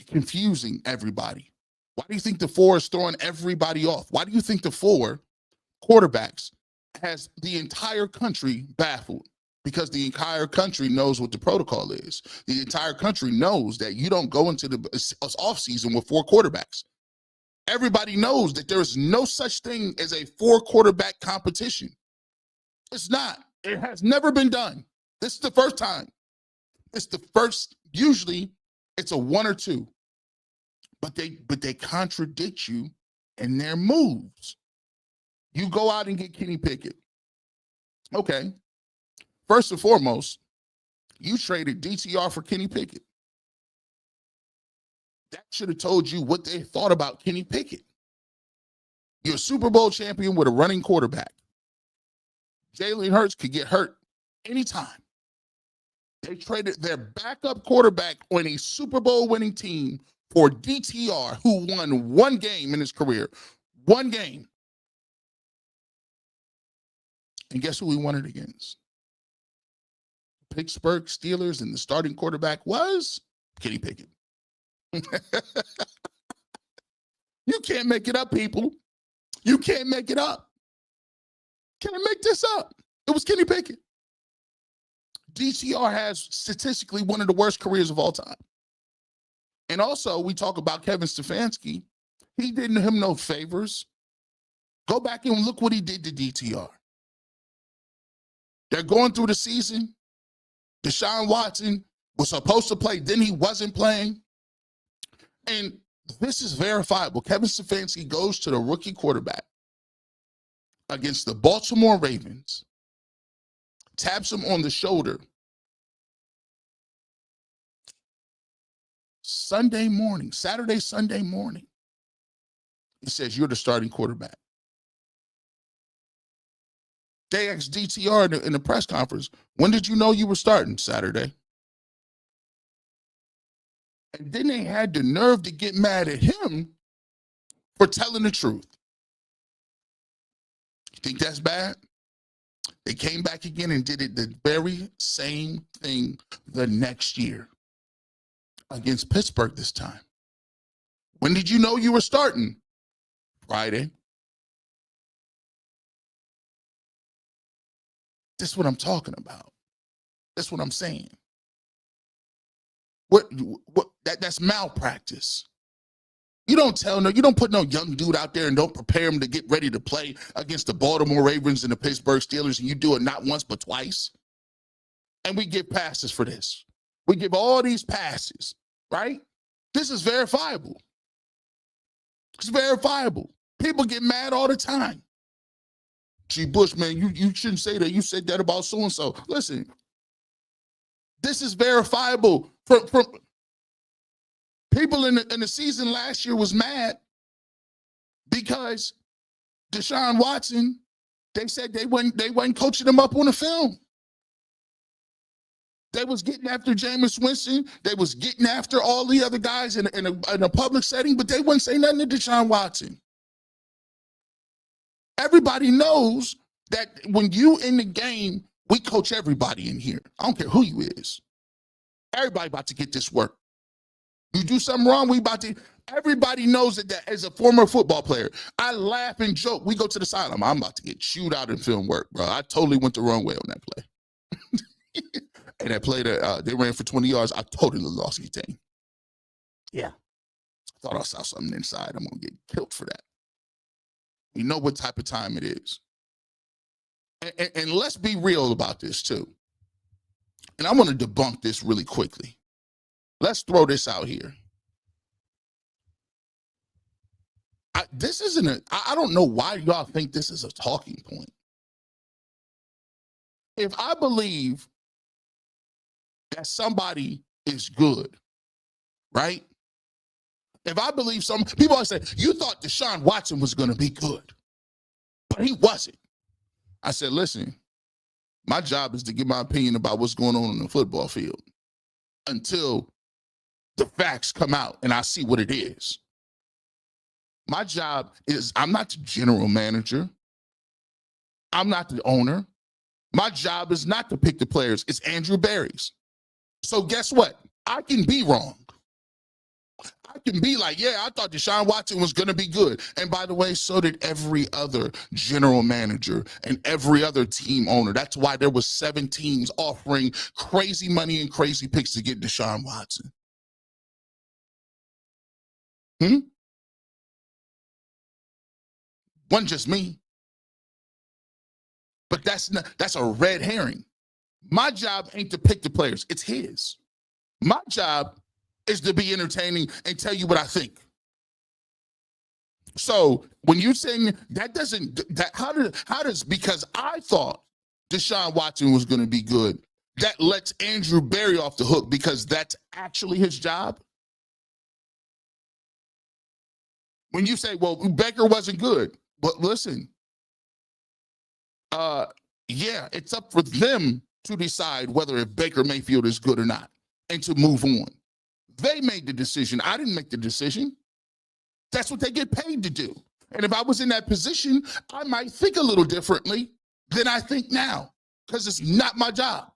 confusing everybody? Why do you think the 4 is throwing everybody off? Why do you think the 4 quarterbacks has the entire country baffled? Because the entire country knows what the protocol is. The entire country knows that you don't go into the offseason with 4 quarterbacks. Everybody knows that there is no such thing as a 4 quarterback competition. It's not. It has never been done. This is the first time. It's the first. Usually, it's a 1 or 2. But they contradict you in their moves. You go out and get Kenny Pickett. Okay. First and foremost, you traded DTR for Kenny Pickett. That should have told you what they thought about Kenny Pickett. You're a Super Bowl champion with a running quarterback. Jalen Hurts could get hurt anytime. They traded their backup quarterback on a Super Bowl winning team for DTR, who won 1 game in his career. 1 game. And guess who he won it against? Pittsburgh Steelers, and the starting quarterback was Kenny Pickett. You can't make it up, people. You can't make it up. Can't make this up. It was Kenny Pickett. DTR has statistically one of the worst careers of all time. And also, we talk about Kevin Stefanski. He did him no favors. Go back and look what he did to DTR. They're going through the season. Deshun Watson was supposed to play, then he wasn't playing. And this is verifiable. Kevin Stefanski goes to the rookie quarterback against the Baltimore Ravens taps him on the shoulder. Saturday, Sunday morning. He says, you're the starting quarterback. They asked DTR in the press conference, when did you know you were starting? Saturday. And then they had the nerve to get mad at him for telling the truth. You think that's bad? They came back again and did it the very same thing the next year against Pittsburgh this time. When did you know you were starting? Friday. This is what I'm talking about. That's what I'm saying. That's malpractice. You don't put no young dude out there and don't prepare him to get ready to play against the Baltimore Ravens and the Pittsburgh Steelers, and you do it not once but twice. And we give passes for this. We give all these passes, right? This is verifiable. It's verifiable. People get mad all the time. G. Bush, man, you shouldn't say that. You said that about so-and-so. Listen, this is verifiable. From people in the season last year was mad because Deshun Watson, they said they wasn't coaching him up on the film. They was getting after Jameis Winston. They was getting after all the other guys in a public setting, but they wouldn't say nothing to Deshun Watson. Everybody knows that when you in the game, we coach everybody in here. I don't care who you is. Everybody about to get this work. You do something wrong, everybody knows that as a former football player, I laugh and joke. We go to the sideline. I'm about to get chewed out in film work, bro. I totally went the wrong way on that play. And that play that they ran for 20 yards, I totally lost the team. Yeah. I thought I saw something inside. I'm going to get killed for that. You know what type of time it is. And let's be real about this too. And I want to debunk this really quickly. Let's throw this out here. I don't know why y'all think this is a talking point. If I believe that somebody is good, right? If I believe people always say, you thought Deshun Watson was going to be good, but he wasn't. I said, listen, my job is to give my opinion about what's going on the football field until the facts come out and I see what it is. My job is, I'm not the general manager. I'm not the owner. My job is not to pick the players. It's Andrew Berry's. So guess what? I can be wrong. I can be like, yeah, I thought Deshun Watson was going to be good. And by the way, so did every other general manager and every other team owner. That's why there was 7 teams offering crazy money and crazy picks to get Deshun Watson. Wasn't just me. But that's a red herring. My job ain't to pick the players. It's his. My job is to be entertaining and tell you what I think. So when you're saying how does because I thought Deshun Watson was going to be good, that lets Andrew Berry off the hook because that's actually his job? When you say, well, Baker wasn't good, but listen, yeah, it's up for them to decide whether if Baker Mayfield is good or not and to move on. They made the decision. I didn't make the decision. That's what they get paid to do. And if I was in that position, I might think a little differently than I think now because it's not my job.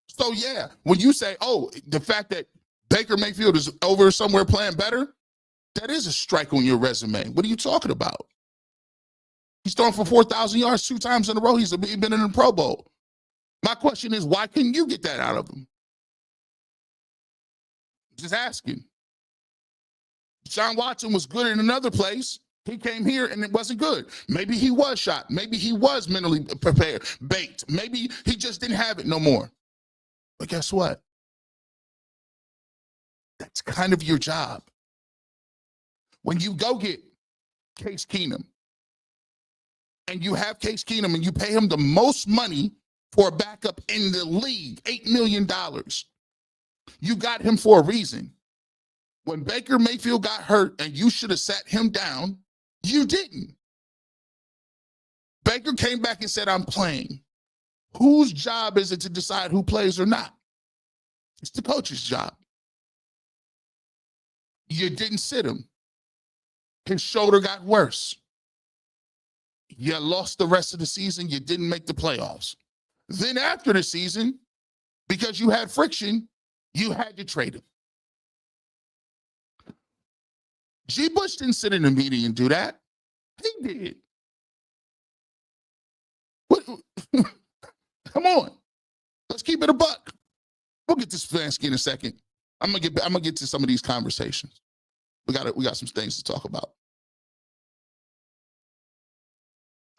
So, yeah, when you say, oh, the fact that Baker Mayfield is over somewhere playing better, that is a strike on your resume. What are you talking about? He's thrown for 4,000 yards 2 times in a row. He's been in the Pro Bowl. My question is, why couldn't you get that out of him? Just asking. Deshun Watson was good in another place. He came here and it wasn't good. Maybe he was shot. Maybe he was mentally prepared, baked. Maybe he just didn't have it no more. But guess what? That's kind of your job. When you go get Case Keenum and you have Case Keenum and you pay him the most money for a backup in the league, $8 million. You got him for a reason. When Baker Mayfield got hurt and you should have sat him down, you didn't. Baker came back and said, I'm playing. Whose job is it to decide who plays or not? It's the coach's job. You didn't sit him. His shoulder got worse. You lost the rest of the season. You didn't make the playoffs. Then after the season, because you had friction, you had to trade him. G. Bush didn't sit in the meeting and do that. He did. What? Come on. Let's keep it a buck. We'll get to Stefanski in a second. I'm gonna get to some of these conversations. We got some things to talk about.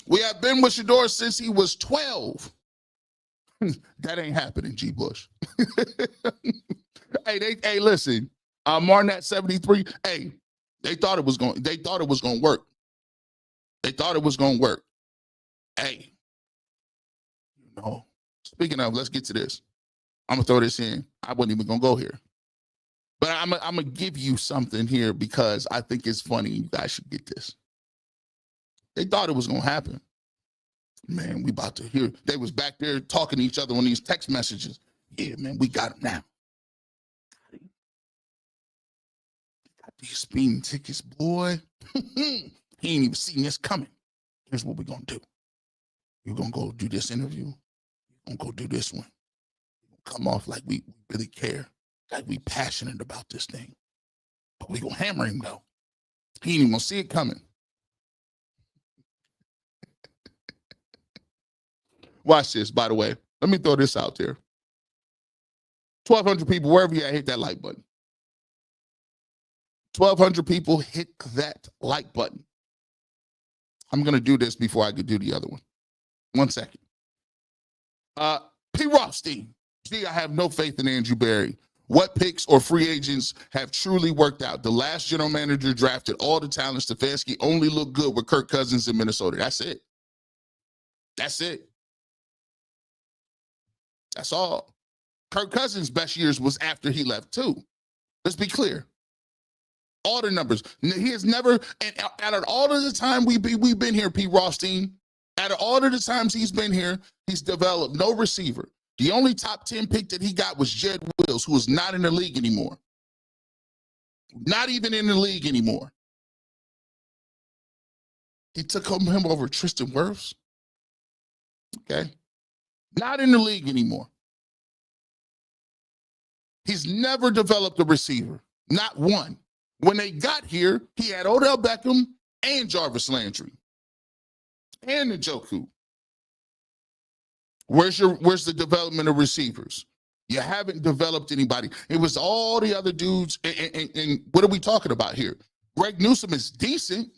We have been with Shador since he was 12. That ain't happening, G. Bush. Hey, listen. Marnat 73. Hey, they thought it was going to work. They thought it was going to work. Hey, speaking of, let's get to this. I'm going to throw this in. I wasn't even going to go here. But I'm going to give you something here because I think it's funny. You guys should get this. They thought it was going to happen. Man, we about to hear. They was back there talking to each other on these text messages. Yeah, man, we got him now. Got these speeding tickets, boy. He ain't even seen this coming. Here's what we're going to do. You're going to go do this interview. You're going to go do this one. Come off like we really care, like we passionate about this thing. But we gonna hammer him though. He ain't even gonna see it coming. Watch this, by the way. Let me throw this out there. 1,200 people, wherever you at, hit that like button. 1,200 people, hit that like button. I'm gonna do this before I could do the other one. 1 second. P. Rothstein. Gee, I have no faith in Andrew Berry. What picks or free agents have truly worked out? The last general manager drafted all the talent. Stefanski only looked good with Kirk Cousins in Minnesota. That's it. That's it. That's all. Kirk Cousins' best years was after he left, too. Let's be clear. All the numbers. He has never, and out of all of the time we've been here, P. Rothstein, out of all of the times he's been here, he's developed no receiver. The only top 10 pick that he got was Jed Wills, who is not in the league anymore. Not even in the league anymore. He took him over Tristan Wirfs. Okay. Not in the league anymore. He's never developed a receiver. Not one. When they got here, he had Odell Beckham and Jarvis Landry. And Njoku. Where's the development of receivers? You haven't developed anybody. It was all the other dudes. And what are we talking about here? Greg Newsome is decent.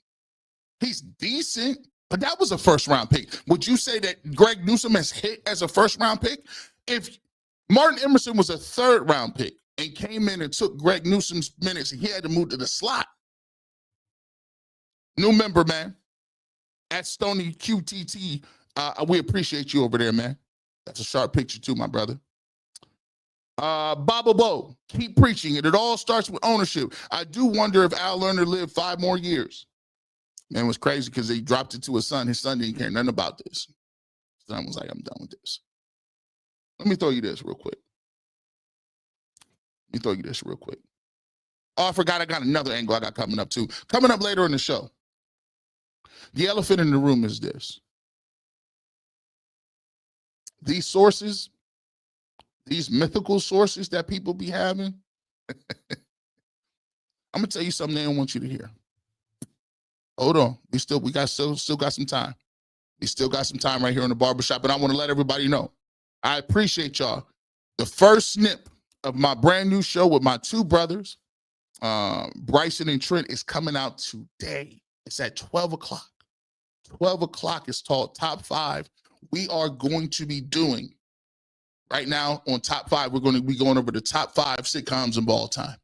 He's decent, but that was a first-round pick. Would you say that Greg Newsome has hit as a first-round pick? If Martin Emerson was a third-round pick and came in and took Greg Newsome's minutes, he had to move to the slot. New member, man. At Stony QTT, we appreciate you over there, man. That's a sharp picture too, my brother. Baba Bo, keep preaching it. It all starts with ownership. I do wonder if Al Lerner lived 5 more years. Man, it was crazy because they dropped it to his son. His son didn't care nothing about this. His son was like, I'm done with this. Let me throw you this real quick. Oh, I forgot I got another angle I got coming up too. Coming up later in the show. The elephant in the room is this. These sources, these mythical sources that people be having, I'm going to tell you something they don't want you to hear. Hold on. We still got some time. We still got some time right here on the barbershop, and I want to let everybody know. I appreciate y'all. The first snip of my brand new show with my 2 brothers, Bryson and Trent, is coming out today. It's at 12 o'clock. 12 o'clock is called Top 5. We are going to be doing, right now on Top 5, we're going to be going over the top 5 sitcoms of all time.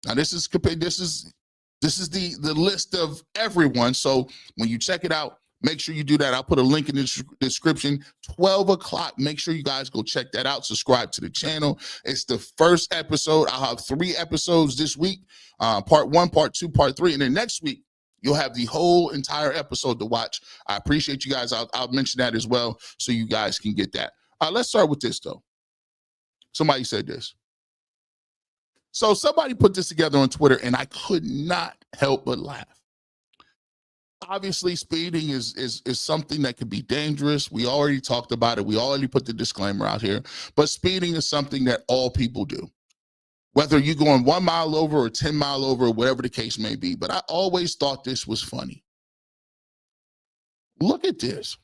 Now, this is the list of everyone. So when you check it out, Make sure you do that. I'll put a link in the description. 12 o'clock. Make sure you guys go check that out. Subscribe to the channel. It's the first episode. I'll have 3 episodes this week. Part 1, part 2, part 3. And then next week, you'll have the whole entire episode to watch. I appreciate you guys. I'll mention that as well so you guys can get that. Let's start with this, though. Somebody said this. So somebody put this together on Twitter, and I could not help but laugh. Obviously, speeding is something that could be dangerous. We already talked about it. We already put the disclaimer out here. But speeding is something that all people do, whether you're going 1 mile over or 10 mile over or whatever the case may be. But I always thought this was funny. Look at this.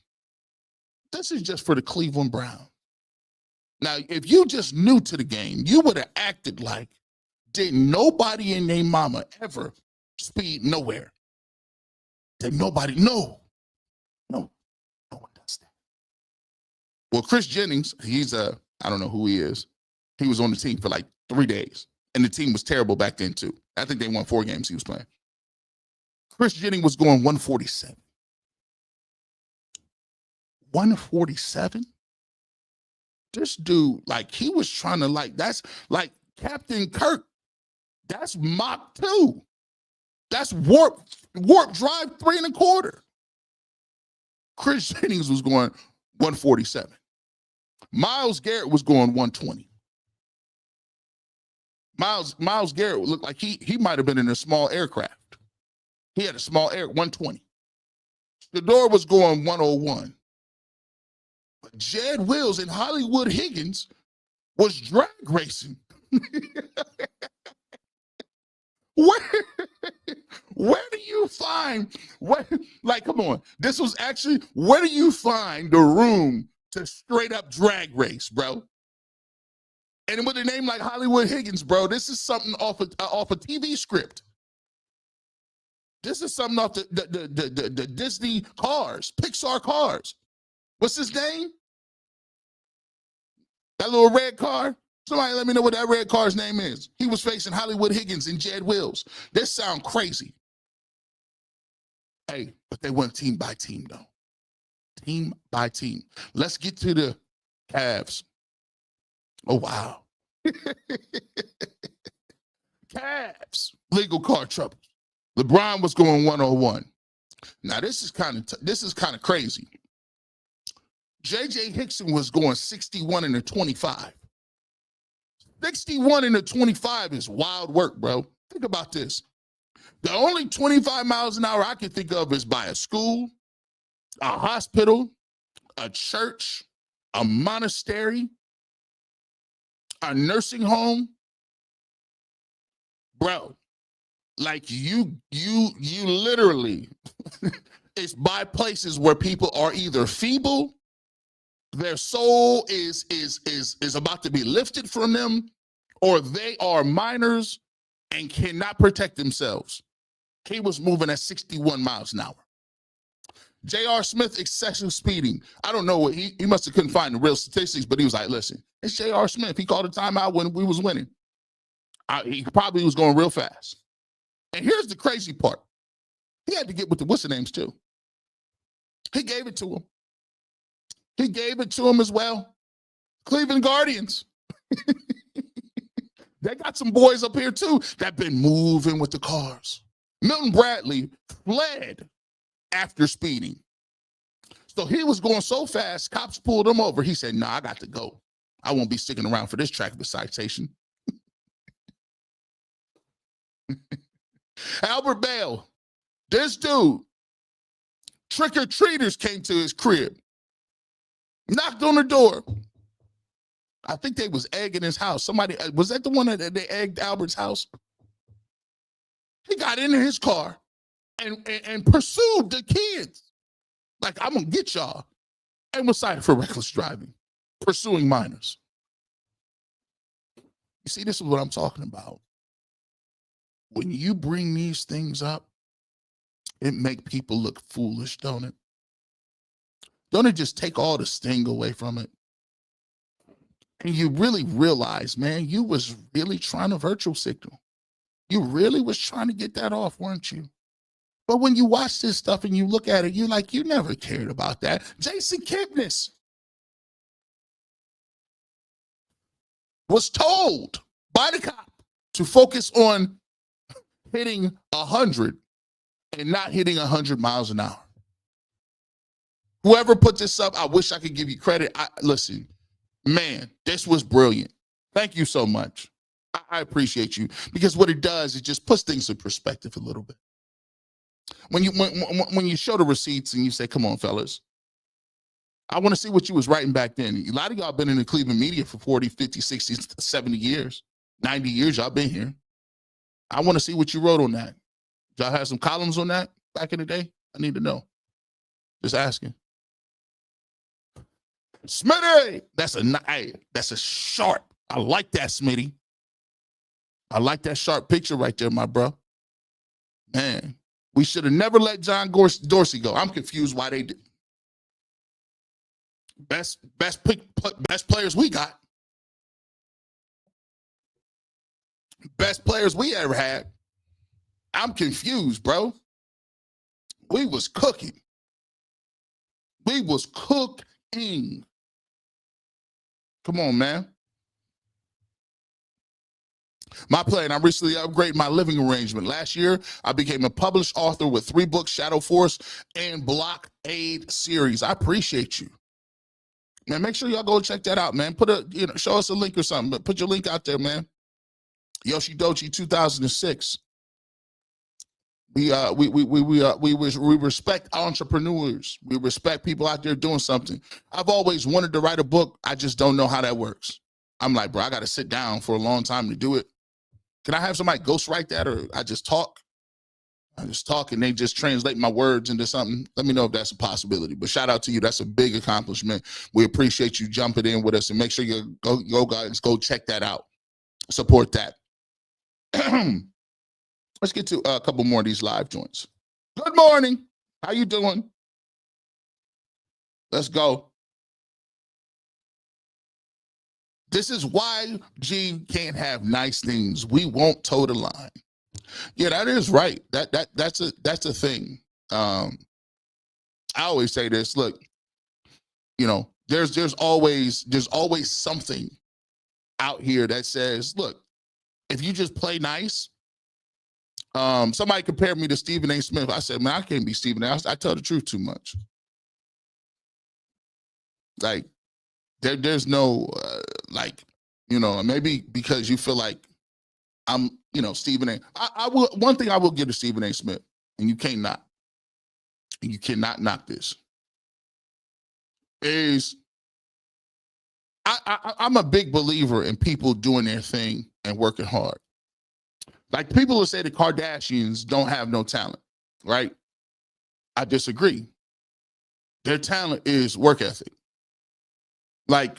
This is just for the Cleveland Browns. Now, if you just new to the game, you would have acted like didn't nobody in their mama ever speed nowhere. That nobody, no one does that. Well, Chris Jennings, I don't know who he is. He was on the team for like 3 days, and the team was terrible back then too. I think they won 4 games he was playing. Chris Jennings was going 147. 147? This dude, like, he was trying to, like, that's like Captain Kirk. That's Mach 2. That's warp drive 3 1/4. Chris Jennings was going 147. Myles Garrett was going 120. Myles Garrett looked like he might have been in a small aircraft. He had a small 120. Shador was going 101. But Jed Wills and Hollywood Higgins was drag racing. Where do you find, come on, this was actually, where do you find the room to straight up drag race, bro? And with a name like Hollywood Higgins, bro, this is something off a TV script. This is something off the Disney cars, Pixar cars. What's his name? That little red car? Somebody let me know what that red car's name is. He was facing Hollywood Higgins and Jed Wills. This sound crazy. Hey, but they went team by team, though. Team by team. Let's get to the Cavs. Oh, wow. Cavs. Legal car trouble. LeBron was going 101. Now, this is kind of crazy. J.J. Hickson was going 61 in the 25. 61 in the 25 is wild work, bro. Think about this. The only 25 miles an hour I can think of is by a school, a hospital, a church, a monastery, a nursing home. Bro, like you literally, it's by places where people are either feeble, their soul is about to be lifted from them, or they are minors and cannot protect themselves. He was moving at 61 miles an hour. J.R. Smith, excessive speeding. I don't know what he must have couldn't find the real statistics, but he was like, listen, it's J.R. Smith. He called a timeout when we was winning. He probably was going real fast. And here's the crazy part. He had to get with the what's the names too. He gave it to him. He gave it to him as well. Cleveland Guardians. They got some boys up here too that been moving with the cars. Milton Bradley fled after speeding. So he was going so fast, cops pulled him over. He said, nah, I got to go. I won't be sticking around for this traffic citation. Albert Bale, this dude, trick-or-treaters came to his crib, knocked on the door. I think they was egging his house. Somebody, was that the one that they egged Albert's house? He got into his car and pursued the kids. Like, I'm going to get y'all. And was cited for reckless driving, pursuing minors. You see, this is what I'm talking about. When you bring these things up, it make people look foolish, don't it? Don't it just take all the sting away from it? And you really realize, man, you was really trying to virtual signal. You really was trying to get that off, weren't you? But when you watch this stuff and you look at it, you're like, you never cared about that. Jason Kipnis was told by the cop to focus on hitting 100 and not hitting 100 miles an hour. Whoever put this up, I wish I could give you credit. Listen, man, this was brilliant. Thank you so much. I appreciate you, because what it does, it just puts things in perspective a little bit. When you show the receipts and you say, come on, fellas, I want to see what you was writing back then. A lot of y'all been in the Cleveland media for 40, 50, 60, 70 years, 90 years y'all been here. I want to see what you wrote on that. Y'all had some columns on that back in the day? I need to know. Just asking. Smitty! That's a sharp. I like that, Smitty. I like that sharp picture right there, my bro. Man, we should have never let John Dorsey go. I'm confused why they did. Best players we got. Best players we ever had. I'm confused, bro. We was cooking. We was cooking. Come on, man. My plan, I recently upgraded my living arrangement. Last year, I became a published author with 3 books, Shadow Force and Blockade series. I appreciate you. Man, make sure y'all go check that out, man. Show us a link or something, but put your link out there, man. Yoshi Dochi 2006. We respect entrepreneurs. We respect people out there doing something. I've always wanted to write a book. I just don't know how that works. I'm like, bro, I got to sit down for a long time to do it. Can I have somebody ghostwrite that, or I just talk? I just talk and they just translate my words into something. Let me know if that's a possibility. But shout out to you. That's a big accomplishment. We appreciate you jumping in with us, and make sure you go check that out. Support that. Let's get to a couple more of these live joints. Good morning. How you doing? Let's go. This is why G can't have nice things. We won't toe the line. Yeah, that is right. That's a thing. I always say this. Look, there's always something out here that says, look, if you just play nice. Somebody compared me to Stephen A. Smith. I said, man, I can't be Stephen A. I tell the truth too much. Like, there's no, maybe because you feel like I'm, Stephen A. One thing I will give to Stephen A. Smith, and you cannot knock this, is I'm a big believer in people doing their thing and working hard. Like, people will say the Kardashians don't have no talent, right? I disagree. Their talent is work ethic. Like,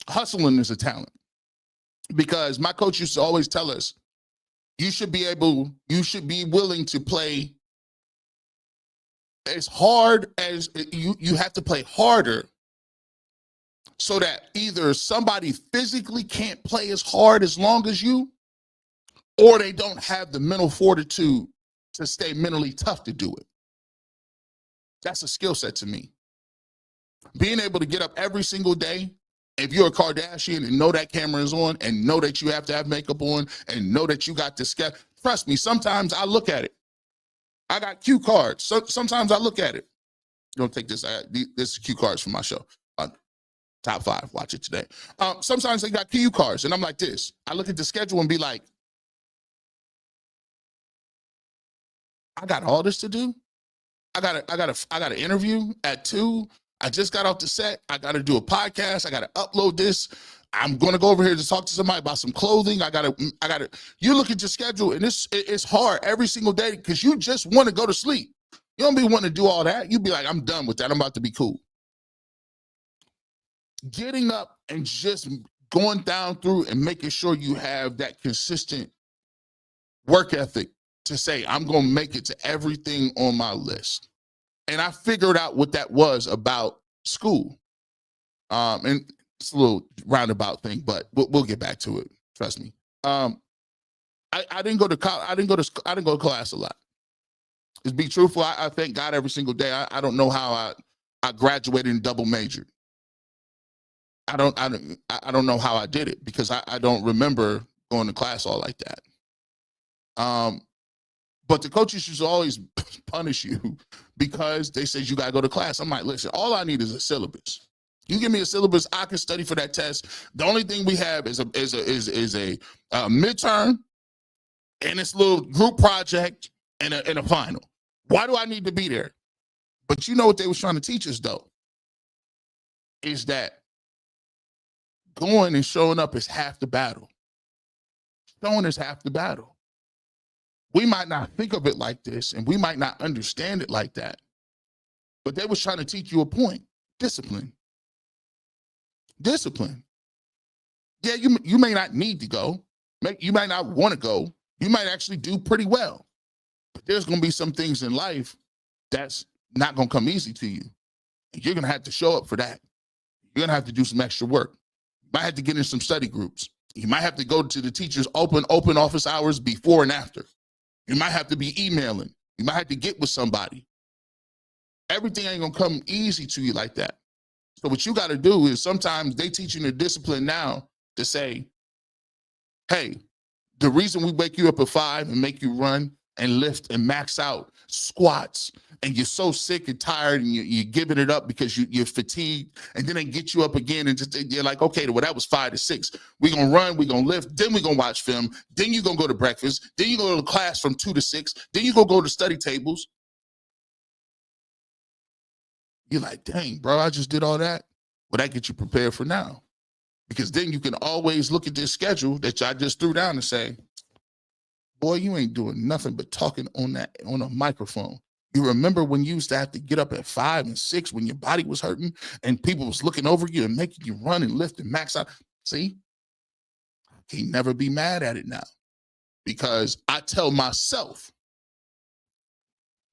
hustling is a talent. Because my coach used to always tell us, you should be willing to play as hard as you have to play harder, so that either somebody physically can't play as hard as long as you, or they don't have the mental fortitude to stay mentally tough to do it. That's a skill set to me. Being able to get up every single day, if you're a Kardashian and know that camera is on and know that you have to have makeup on and know that you got this, trust me, sometimes I look at it. I got cue cards. So sometimes I look at it. Don't take this. This is cue cards from my show. Top 5. Watch it today. Sometimes they got cue cards and I'm like this. I look at the schedule and be like, I got all this to do. I got an interview at 2. I just got off the set. I got to do a podcast. I got to upload this. I'm going to go over here to talk to somebody about some clothing. I got to, you look at your schedule and it's hard every single day because you just want to go to sleep. You don't be wanting to do all that. You be like, I'm done with that. I'm about to be cool. Getting up and just going down through and making sure you have that consistent work ethic to say, I'm going to make it to everything on my list. And I figured out what that was about school. And it's a little roundabout thing, but we'll get back to it. Trust me. I didn't go to college. I didn't go to class a lot. To be truthful, I thank God every single day. I don't know how I graduated and double majored. I don't know how I did it because I don't remember going to class all like that. But the coaches used to always punish you because they said you gotta go to class. I'm like, listen, all I need is a syllabus. You give me a syllabus, I can study for that test. The only thing we have is a midterm and this little group project and a final. Why do I need to be there? But you know what they was trying to teach us though, is that going and showing up is half the battle. Showing is half the battle. We might not think of it like this, and we might not understand it like that, but they was trying to teach you a point. Discipline. Discipline. Yeah, you may not need to go. You might not want to go. You might actually do pretty well. But there's going to be some things in life that's not going to come easy to you. You're going to have to show up for that. You're going to have to do some extra work. You might have to get in some study groups. You might have to go to the teacher's open office hours before and after. You might have to be emailing. You might have to get with somebody. Everything ain't going to come easy to you like that. So what you got to do is sometimes they teach you the discipline now to say, hey, the reason we wake you up at 5 and make you run and lift and max out squats, and you're so sick and tired and you're giving it up because you're fatigued, and then they get you up again and they're like, okay, well, that was 5 to 6. We're going to run, we're going to lift, then we're going to watch film, then you're going to go to breakfast, then you go to class from 2 to 6, then you're going to go to study tables. You're like, dang, bro, I just did all that. Well, that gets you prepared for now. Because then you can always look at this schedule that I just threw down and say, boy, you ain't doing nothing but talking on a microphone. You remember when you used to have to get up at 5 and 6 when your body was hurting and people was looking over you and making you run and lift and max out? See, I can never be mad at it now because I tell myself,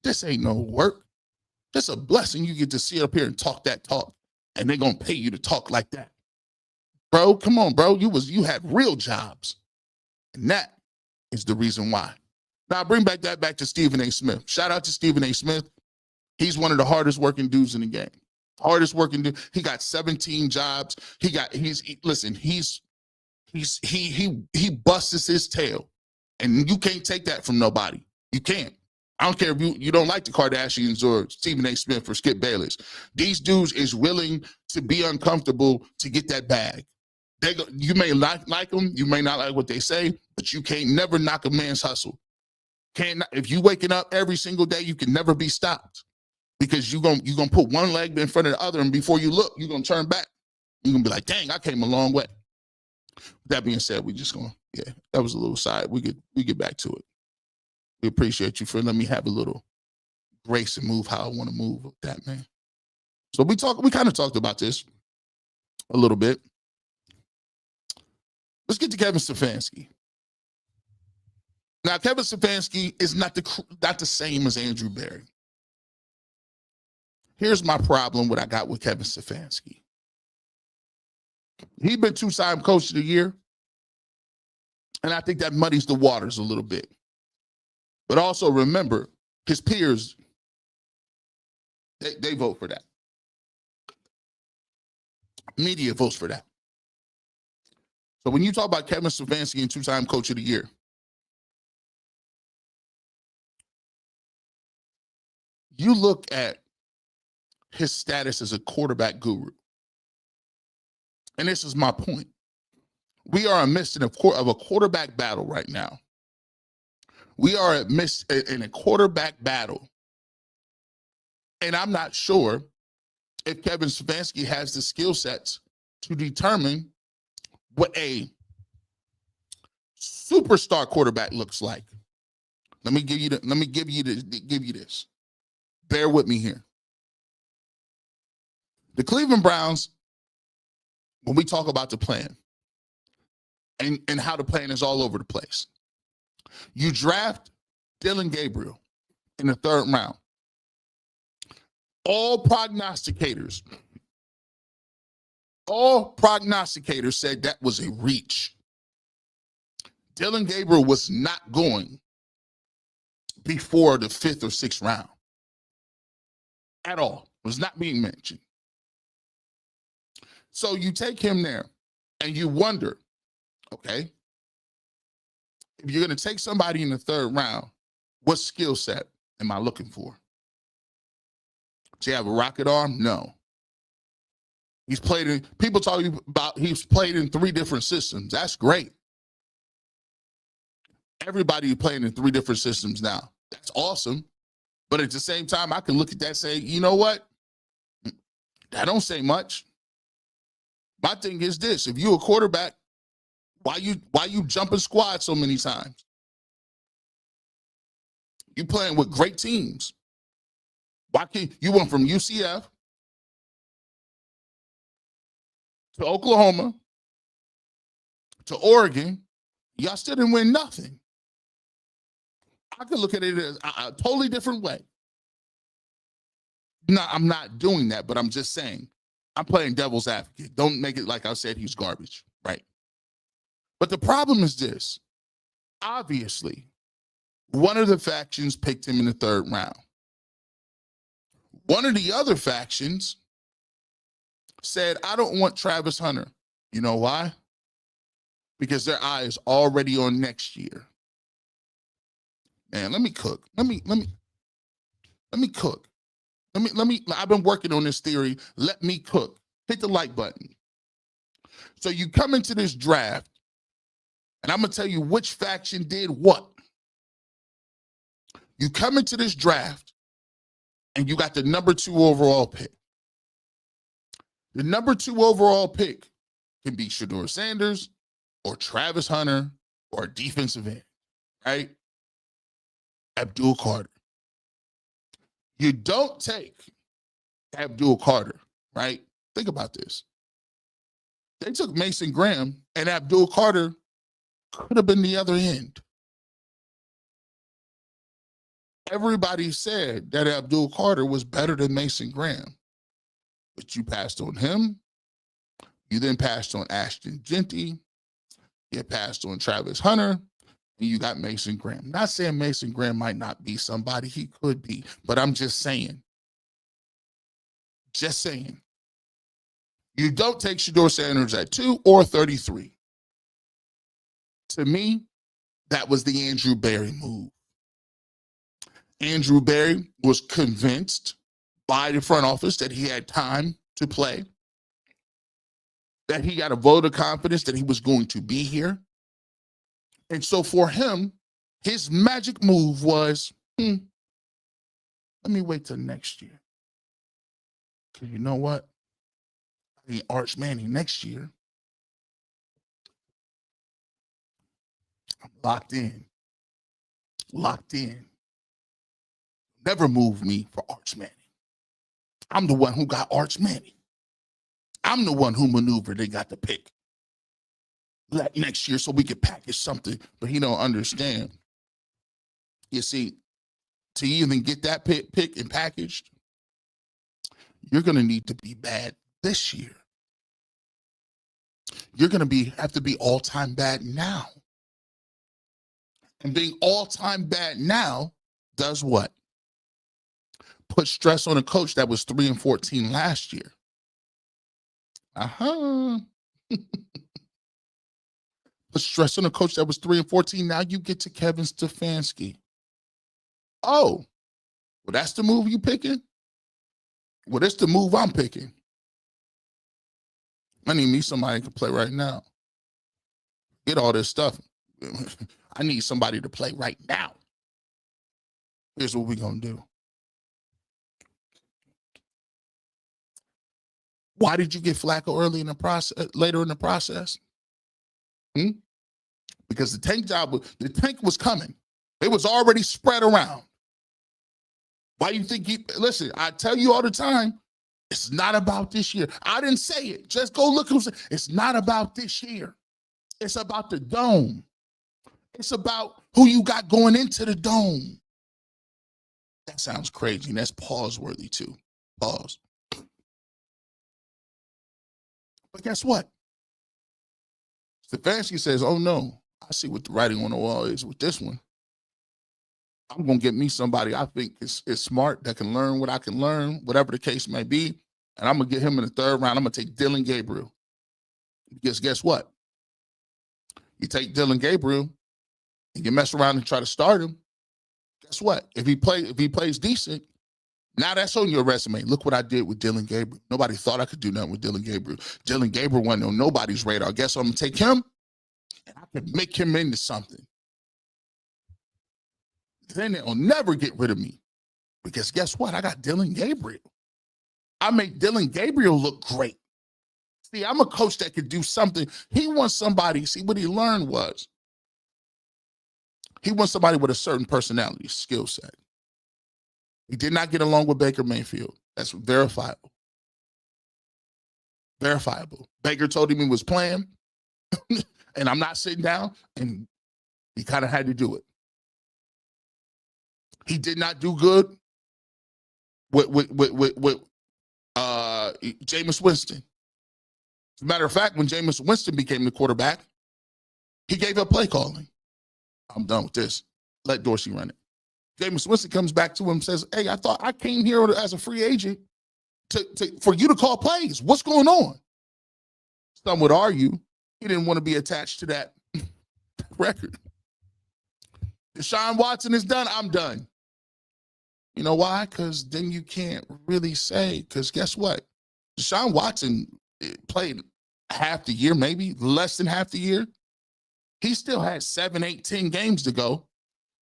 this ain't no work. It's a blessing you get to sit up here and talk that talk, and they're going to pay you to talk like that. Bro, come on, bro. You had real jobs, and that is the reason why. Now, bring back to Stephen A. Smith. Shout out to Stephen A. Smith. He's one of the hardest working dudes in the game. Hardest working dude. He got 17 jobs. He busts his tail, and you can't take that from nobody. You can't. I don't care if you don't like the Kardashians or Stephen A. Smith or Skip Bayless. These dudes is willing to be uncomfortable to get that bag. You may like them, you may not like what they say, but you can't never knock a man's hustle. If you waking up every single day, you can never be stopped because you're gonna put one leg in front of the other, and before you look, you're gonna turn back. You're gonna be like, dang, I came a long way. That being said, that was a little side. We get back to it. We appreciate you for letting me have a little grace and move how I want to move with that, man. So we kind of talked about this a little bit. Let's get to Kevin Stefanski. Now, Kevin Stefanski is not the same as Andrew Berry. Here's my problem what I got with Kevin Stefanski. He's been 2-time coach of the year, and I think that muddies the waters a little bit. But also remember, his peers, they vote for that. Media votes for that. So when you talk about Kevin Stefanski and 2-time coach of the year, you look at his status as a quarterback guru. And this is my point. We are amidst of a quarterback battle right now. We are amidst in a quarterback battle. And I'm not sure if Kevin Stefanski has the skill sets to determine what a superstar quarterback looks like. Let me give you this. Bear with me here. The Cleveland Browns, when we talk about the plan and how the plan is all over the place, you draft Dillon Gabriel in the 3rd round. All prognosticators said that was a reach. Dillon Gabriel was not going before the 5th or 6th round. At all. It was not being mentioned. So you take him there and you wonder, okay, if you're going to take somebody in the 3rd round, what skill set am I looking for? Does he have a rocket arm? No. He's played in, people talk about he's played in 3 different systems. That's great. Everybody playing in 3 different systems now. That's awesome. But at the same time, I can look at that and say, you know what? That don't say much. My thing is this: if you're a quarterback, why you jumping squad so many times? You playing with great teams. Why can't you went from UCF to Oklahoma to Oregon? Y'all still didn't win nothing. I could look at it as a totally different way. No, I'm not doing that, but I'm just saying, I'm playing devil's advocate. Don't make it like I said he's garbage, right? But the problem is this. Obviously, one of the factions picked him in the 3rd round. One of the other factions said, I don't want Travis Hunter. You know why? Because their eye is already on next year. Man, let me cook. Let me cook. I've been working on this theory. Let me cook. Hit the like button. So you come into this draft, and I'm going to tell you which faction did what. You come into this draft, and you got the number 2 overall pick. The number 2 overall pick can be Shedeur Sanders or Travis Hunter or a defensive end, right? Abdul Carter. You don't take Abdul Carter, right? Think about this. They took Mason Graham, and Abdul Carter could have been the other end. Everybody said that Abdul Carter was better than Mason Graham, but you passed on him. You then passed on Ashton Genty. You passed on Travis Hunter. And you got Mason Graham. Not saying Mason Graham might not be somebody. He could be. But I'm just saying. Just saying. You don't take Shedeur Sanders at 2 or 33. To me, that was the Andrew Berry move. Andrew Berry was convinced by the front office that he had time to play, that he got a vote of confidence that he was going to be here. And so for him, his magic move was, let me wait till next year. Because you know what? I need Arch Manning next year. I'm locked in. Locked in. Never move me for Arch Manning. I'm the one who got Arch Manning. I'm the one who maneuvered and got the pick. Let next year so we can package something, but he don't understand. You see, to even get that pick and packaged, you're going to need to be bad this year. You're going to have to be all-time bad now. And being all-time bad now does what? Put stress on a coach that was 3-14 last year. Put stress on a coach that was 3-14. Now you get to Kevin Stefanski. Oh, well, that's the move you picking? Well, that's the move I'm picking. I need me somebody who can play right now. Get all this stuff. I need somebody to play right now. Here's what we're going to do. Why did you get Flacco early in the process, later in the process? Because the tank was coming. It was already spread around. Why you think listen, I tell you all the time, it's not about this year. I didn't say it. Just go look. It's not about this year. It's about the dome. It's about who you got going into the dome. That sounds crazy. And that's pause-worthy too. Pause. But guess what? Stefanski says, oh no, I see what the writing on the wall is with this one. I'm going to get me somebody I think is smart, that can learn what I can learn, whatever the case may be. And I'm going to get him in the 3rd round. I'm going to take Dillon Gabriel. Because guess what? You take Dillon Gabriel and you mess around and try to start him. Guess what? If he plays decent, now that's on your resume. Look what I did with Dillon Gabriel. Nobody thought I could do nothing with Dillon Gabriel. Dillon Gabriel wasn't on nobody's radar. Guess what? I'm going to take him and I can make him into something. Then they'll never get rid of me. Because guess what? I got Dillon Gabriel. I make Dillon Gabriel look great. See, I'm a coach that could do something. He wants somebody, see, what he learned was, he wants somebody with a certain personality, skill set. He did not get along with Baker Mayfield. That's verifiable. Verifiable. Baker told him he was playing, and I'm not sitting down, and he kind of had to do it. He did not do good with Jameis Winston. As a matter of fact, when Jameis Winston became the quarterback, he gave up play calling. I'm done with this. Let Dorsey run it. Jameis Winston comes back to him and says, hey, I thought I came here as a free agent for you to call plays. What's going on? Some would argue he didn't want to be attached to that record. Deshun Watson is done. I'm done. You know why? Because then you can't really say, because guess what? Deshun Watson played half the year, maybe less than half the year. He still had 7, 8, 10 games to go,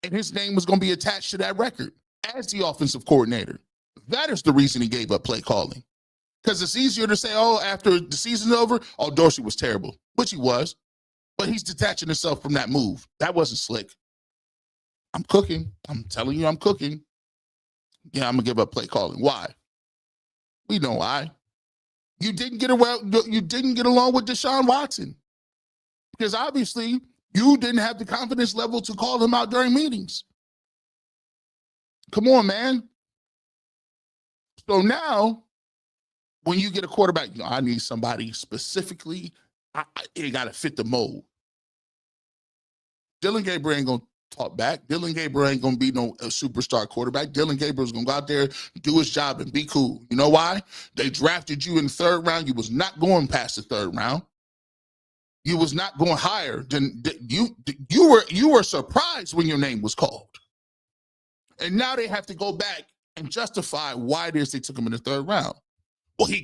and his name was going to be attached to that record as the offensive coordinator. That is the reason he gave up play calling. Because it's easier to say, oh, after the season's over, oh, Dorsey was terrible, which he was. But he's detaching himself from that move. That wasn't slick. I'm cooking. I'm telling you, I'm cooking. Yeah, I'm going to give up play calling. Why? We know why. You didn't get along with Deshun Watson. Because obviously you didn't have the confidence level to call him out during meetings. Come on, man. So now, when you get a quarterback, I need somebody specifically, it got to fit the mold. Dillon Gabriel ain't going to talk back. Dillon Gabriel ain't going to be no superstar quarterback. Dillon Gabriel's going to go out there, do his job, and be cool. You know why? They drafted you in the 3rd round. You was not going past the 3rd round. You was not going higher than you were surprised when your name was called. And now they have to go back and justify why it is they took him in the 3rd round. Well, he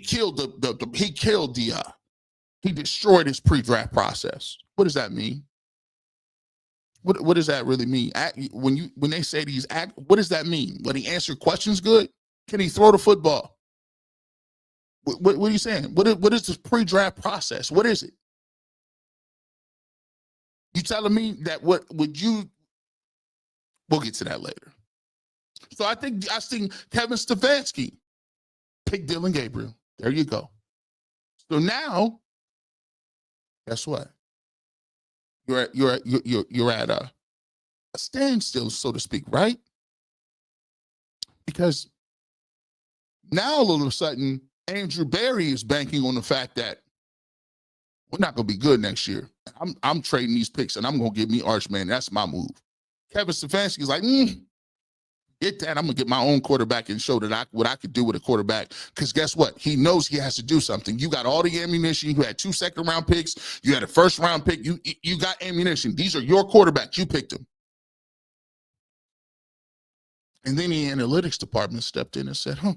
destroyed his pre-draft process. What does that mean? What does that really mean? When they say what does that mean? When he answer questions good? Can he throw the football? What are you saying? What is this pre-draft process? What is it? You telling me that we'll get to that later. So I think Kevin Stefanski picked Dillon Gabriel. There you go. So now, guess what? You're at a standstill, so to speak, right? Because now all of a sudden, Andrew Berry is banking on the fact that we're not going to be good next year. I'm trading these picks, and I'm going to get me Archman. That's my move. Kevin Stefanski is like, get that. I'm going to get my own quarterback and show that what I could do with a quarterback. Because guess what? He knows he has to do something. You got all the ammunition. You had 2 second-round picks. You had a first-round pick. You got ammunition. These are your quarterbacks. You picked them. And then the analytics department stepped in and said, well,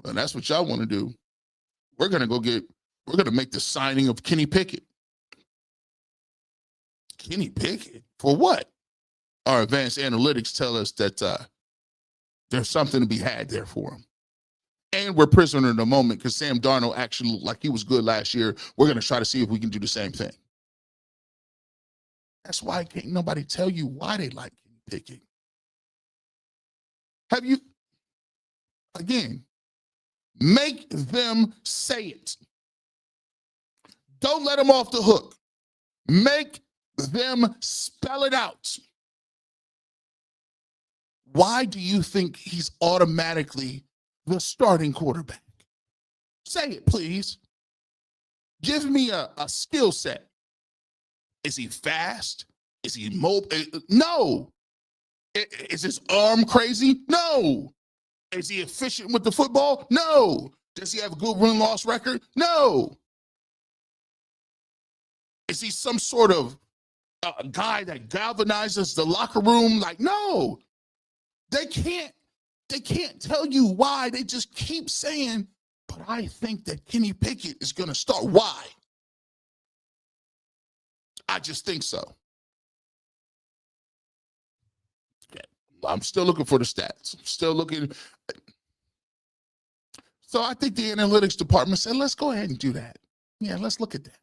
that's what y'all want to do. We're going to make the signing of Kenny Pickett. Kenny Pickett? For what? Our advanced analytics tell us that there's something to be had there for him. And we're prisoner in the moment because Sam Darnold actually looked like he was good last year. We're going to try to see if we can do the same thing. That's why can't nobody tell you why they like Kenny Pickett. Have you, again, make them say it. Don't let them off the hook. Make them spell it out. Why do you think he's automatically the starting quarterback? Say it, please. Give me a skill set. Is he fast? Is he mobile? No. Is his arm crazy? No. Is he efficient with the football? No. Does he have a good win-loss record? No. Is he some sort of guy that galvanizes the locker room? Like, no. They can't tell you why. They just keep saying, but I think that Kenny Pickett is going to start. Why? I just think so. Okay. I'm still looking for the stats. I'm still looking. So I think the analytics department said, let's go ahead and do that. Yeah, let's look at that.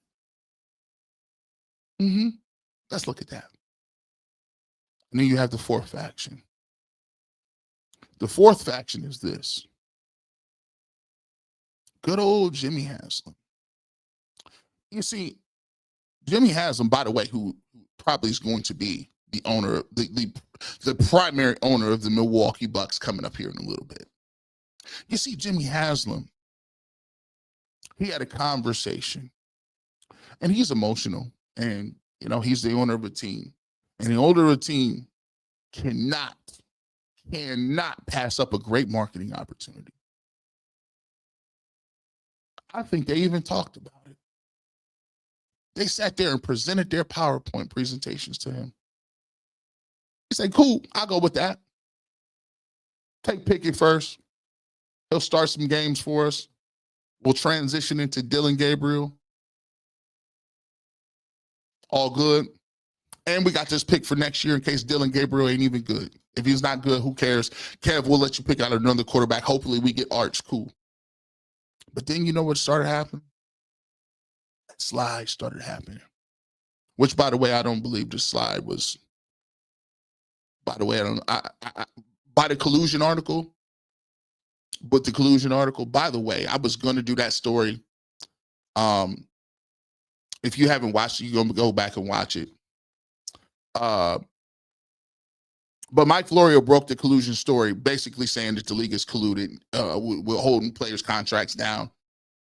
Let's look at that. And then you have the fourth faction. The fourth faction is this. Good old Jimmy Haslam. You see, Jimmy Haslam, by the way, who probably is going to be the owner, the primary owner of the Milwaukee Bucks coming up here in a little bit. You see, Jimmy Haslam, he had a conversation, and he's emotional, and, you know, he's the owner of a team, and the owner of a team cannot pass up a great marketing opportunity. I think they even talked about it. They sat there and presented their PowerPoint presentations to him. He said, cool, I'll go with that. Take Pickett first. He'll start some games for us. We'll transition into Dylan Gabriel. All good. And we got this pick for next year in case Dylan Gabriel ain't even good. If he's not good, who cares? Kev, we'll let you pick out another quarterback. Hopefully we get Arch. Cool. But then you know what started happening? That slide started happening. Which, by the way, I don't believe the slide was. By the way, by the collusion article. But the collusion article, by the way, I was going to do that story. If you haven't watched it, you're going to go back and watch it. But Mike Florio broke the collusion story, basically saying that the league is colluded with holding players' contracts down.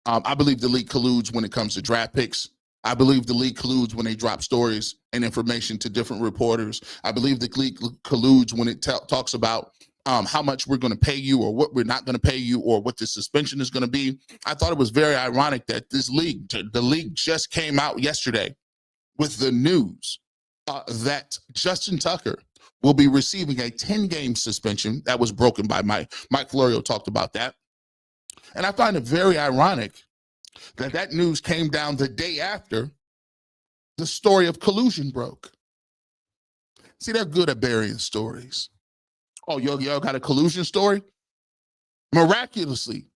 I believe the league colludes when it comes to draft picks. I believe the league colludes when they drop stories and information to different reporters. I believe the league colludes when it talks about how much we're going to pay you or what we're not going to pay you or what the suspension is going to be. I thought it was very ironic that the league just came out yesterday with the news that Justin Tucker will be receiving a 10-game suspension that was broken by Mike Florio talked about that. And I find it very ironic that news came down the day after the story of collusion broke. See, they're good at burying stories. Oh, y'all got a collusion story? Miraculously.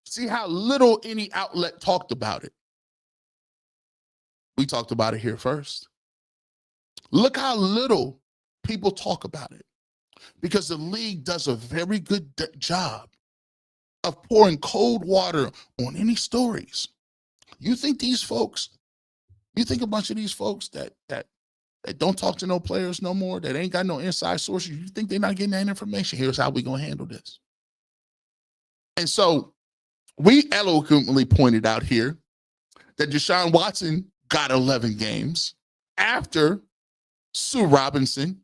See how little any outlet talked about it. We talked about it here first. Look how little people talk about it. Because the league does a very good job of pouring cold water on any stories. You think these folks, you think a bunch of these folks that don't talk to no players no more, that ain't got no inside sources, you think they're not getting that information? Here's how we gonna handle this. And so we eloquently pointed out here that Deshun Watson got 11 games after Sue Robinson,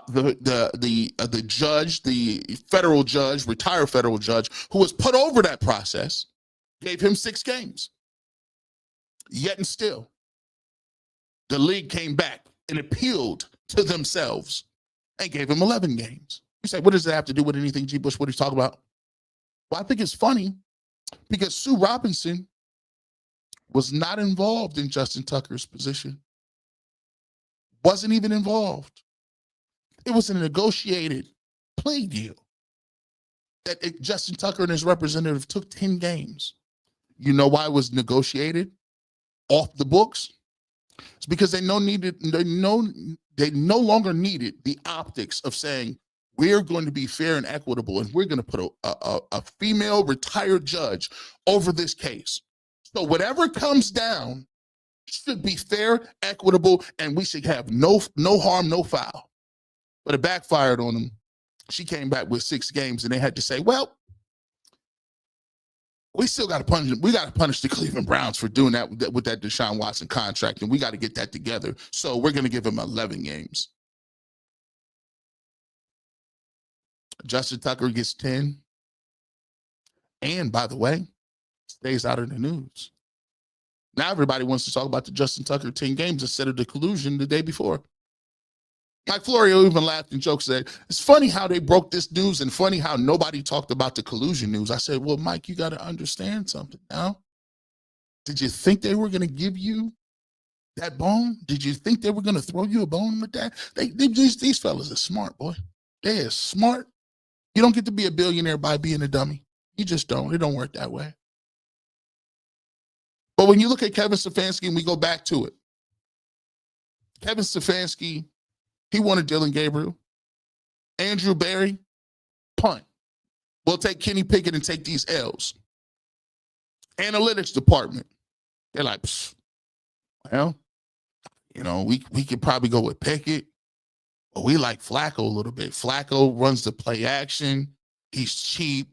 the judge, the federal judge, retired federal judge, who was put over that process, gave him 6 games. Yet and still, the league came back and appealed to themselves and gave him 11 games. You say, what does that have to do with anything, G. Bush? What are you talking about? Well, I think it's funny because Sue Robinson was not involved in Justin Tucker's position. Wasn't even involved. It was a negotiated plea deal that Justin Tucker and his representative took 10 games. You know why it was negotiated off the books? It's because they no longer needed the optics of saying, we're going to be fair and equitable, and we're going to put a female retired judge over this case. So whatever comes down should be fair, equitable, and we should have no harm, no foul. But it backfired on them. She came back with 6 games, and they had to say, well, We still got to punish them. We got to punish the Cleveland Browns for doing that with that Deshun Watson contract, and we got to get that together. So we're going to give him 11 games. Justin Tucker gets 10. And, by the way, stays out of the news. Now everybody wants to talk about the Justin Tucker 10 games instead of the collusion the day before. Mike Florio even laughed and joked, said, it's funny how they broke this news and funny how nobody talked about the collusion news. I said, well, Mike, you got to understand something now. Did you think they were going to give you that bone? Did you think they were going to throw you a bone with that? These fellas are smart, boy. They are smart. You don't get to be a billionaire by being a dummy. You just don't. It don't work that way. But when you look at Kevin Stefanski, and we go back to it, Kevin Stefanski, he wanted Dillon Gabriel. Andrew Berry, punt. We'll take Kenny Pickett and take these L's. Analytics department, they're like, well, you know, we could probably go with Pickett, but we like Flacco a little bit. Flacco runs the play action. He's cheap,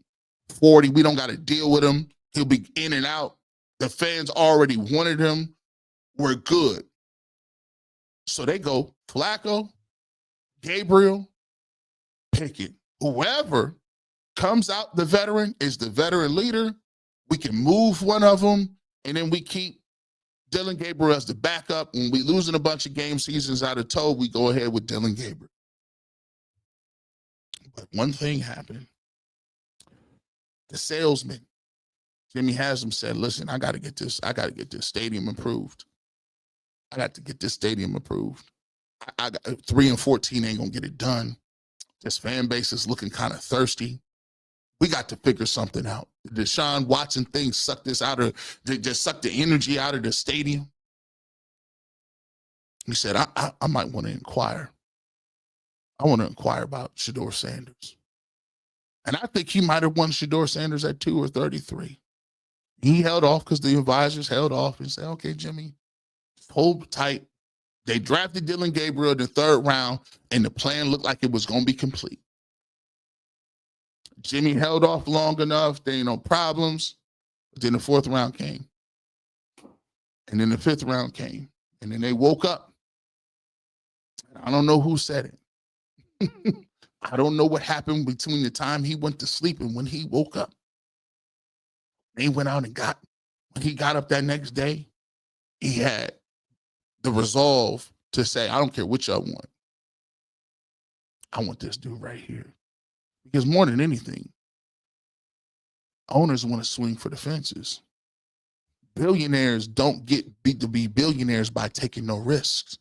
40. We don't got to deal with him. He'll be in and out. The fans already wanted him. We're good. So they go Flacco, Gabriel, Pickett. Whoever comes out the veteran is the veteran leader. We can move one of them, and then we keep Dillon Gabriel as the backup. When we losing a bunch of game seasons out of toe, we go ahead with Dillon Gabriel. But one thing happened. The salesman, Jimmy Haslam, said, listen, I got to get this stadium improved. I got to get this stadium approved. I got 3-14 ain't gonna get it done. This fan base is looking kind of thirsty. We got to figure something out. The Deshun Watson thing sucked the energy out of the stadium. He said, I might want to inquire. I want to inquire about Shedeur Sanders. And I think he might have won Shedeur Sanders at 2 or 33. He held off because the advisors held off and said, okay, Jimmy, hold tight. They drafted Dillon Gabriel in the 3rd round, and the plan looked like it was going to be complete. Jimmy held off long enough. There ain't no problems. But then the 4th round came. And then the 5th round came. And then they woke up. I don't know who said it. I don't know what happened between the time he went to sleep and when he woke up. They went out and when he got up that next day, he had the resolve to say, I don't care what y'all want. I want this dude right here. Because more than anything, owners want to swing for the fences. Billionaires don't get to be billionaires by taking no risks.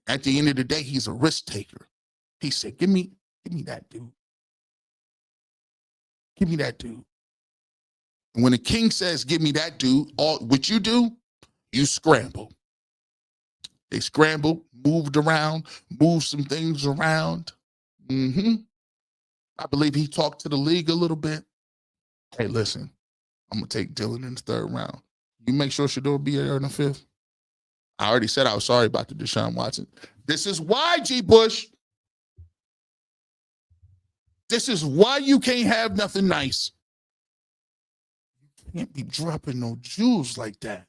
At the end of the day, he's a risk taker. He said, give me that dude. Give me that dude. And when the king says, give me that dude, what you do, you scramble. They scrambled, moved around, moved some things around. I believe he talked to the league a little bit. Hey, listen, I'm going to take Dillon in the 3rd round. You make sure Shedeur be there in the 5th. I already said I was sorry about the Deshun Watson. This is why, G. Bush. This is why you can't have nothing nice. You can't be dropping no jewels like that.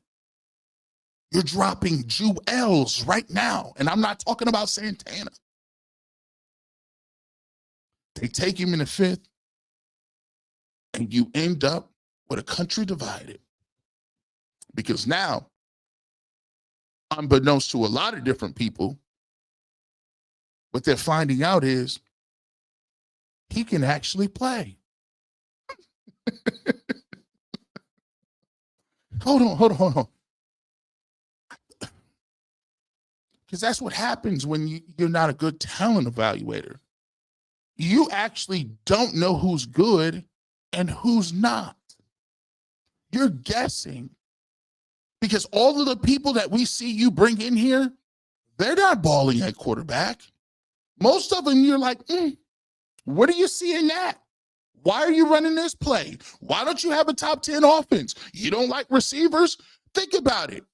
You're dropping jewels right now. And I'm not talking about Santana. They take him in the 5th, and you end up with a country divided. Because now, unbeknownst to a lot of different people, what they're finding out is he can actually play. Hold on. Because that's what happens when you're not a good talent evaluator. You actually don't know who's good and who's not. You're guessing. Because all of the people that we see you bring in here, they're not balling at quarterback. Most of them, you're like, what are you seeing that? Why are you running this play? Why don't you have a top 10 offense? You don't like receivers? Think about it.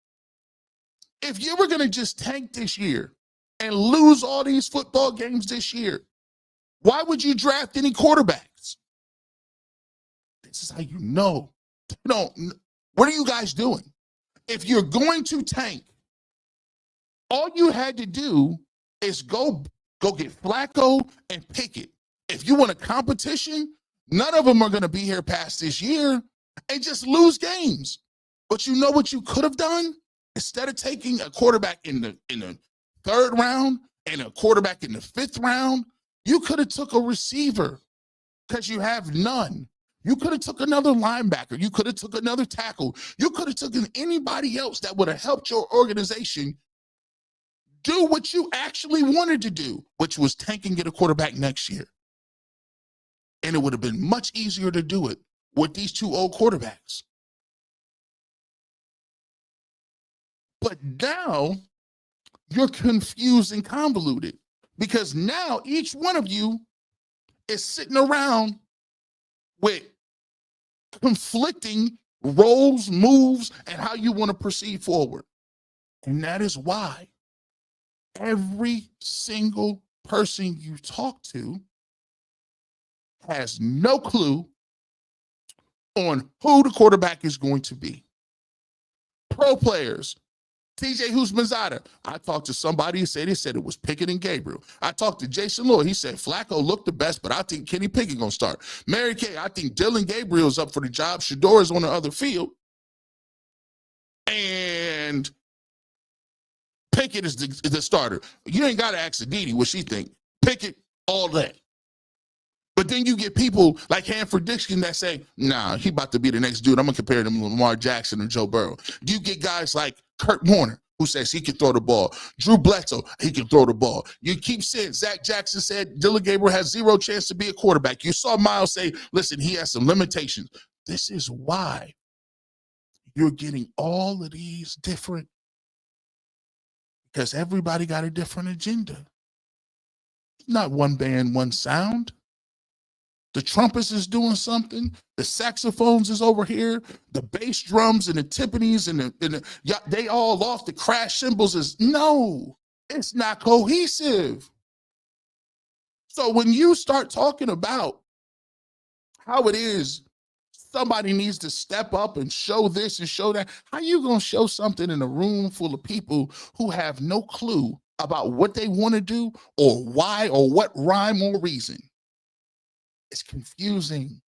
If you were going to just tank this year and lose all these football games this year, why would you draft any quarterbacks? This is how you know. What are you guys doing? If you're going to tank, all you had to do is go get Flacco and Pickett. If you want a competition, none of them are going to be here past this year, and just lose games. But you know what you could have done? Instead of taking a quarterback in the third round and a quarterback in the fifth round, you could have took a receiver because you have none. You could have took another linebacker. You could have took another tackle. You could have taken anybody else that would have helped your organization do what you actually wanted to do, which was tank and get a quarterback next year. And it would have been much easier to do it with these two old quarterbacks. But now you're confused and convoluted because now each one of you is sitting around with conflicting roles, moves, and how you want to proceed forward. And that is why every single person you talk to has no clue on who the quarterback is going to be. Pro players, TJ Husmanzada. I talked to somebody who said it was Pickett and Gabriel. I talked to Jason Lloyd. He said Flacco looked the best, but I think Kenny Pickett gonna start. Mary Kay, I think Dylan Gabriel's up for the job. Shador is on the other field. And Pickett is the starter. You ain't got to ask Aditi what she think. Pickett all day. But then you get people like Hanford Dixon that say, nah, he about to be the next dude. I'm going to compare him to Lamar Jackson and Joe Burrow. You get guys like Kurt Warner, who says he can throw the ball. Drew Bledsoe, he can throw the ball. You keep saying, Zach Jackson said Dylan Gabriel has zero chance to be a quarterback. You saw Miles say, listen, he has some limitations. This is why you're getting all of these different, because everybody got a different agenda. Not one band, one sound. The trumpets is doing something. The saxophones is over here. The bass drums and the timpanis and they all off. The crash cymbals is, no, it's not cohesive. So when you start talking about how it is somebody needs to step up and show this and show that, how you going to show something in a room full of people who have no clue about what they want to do or why or what rhyme or reason? It's confusing.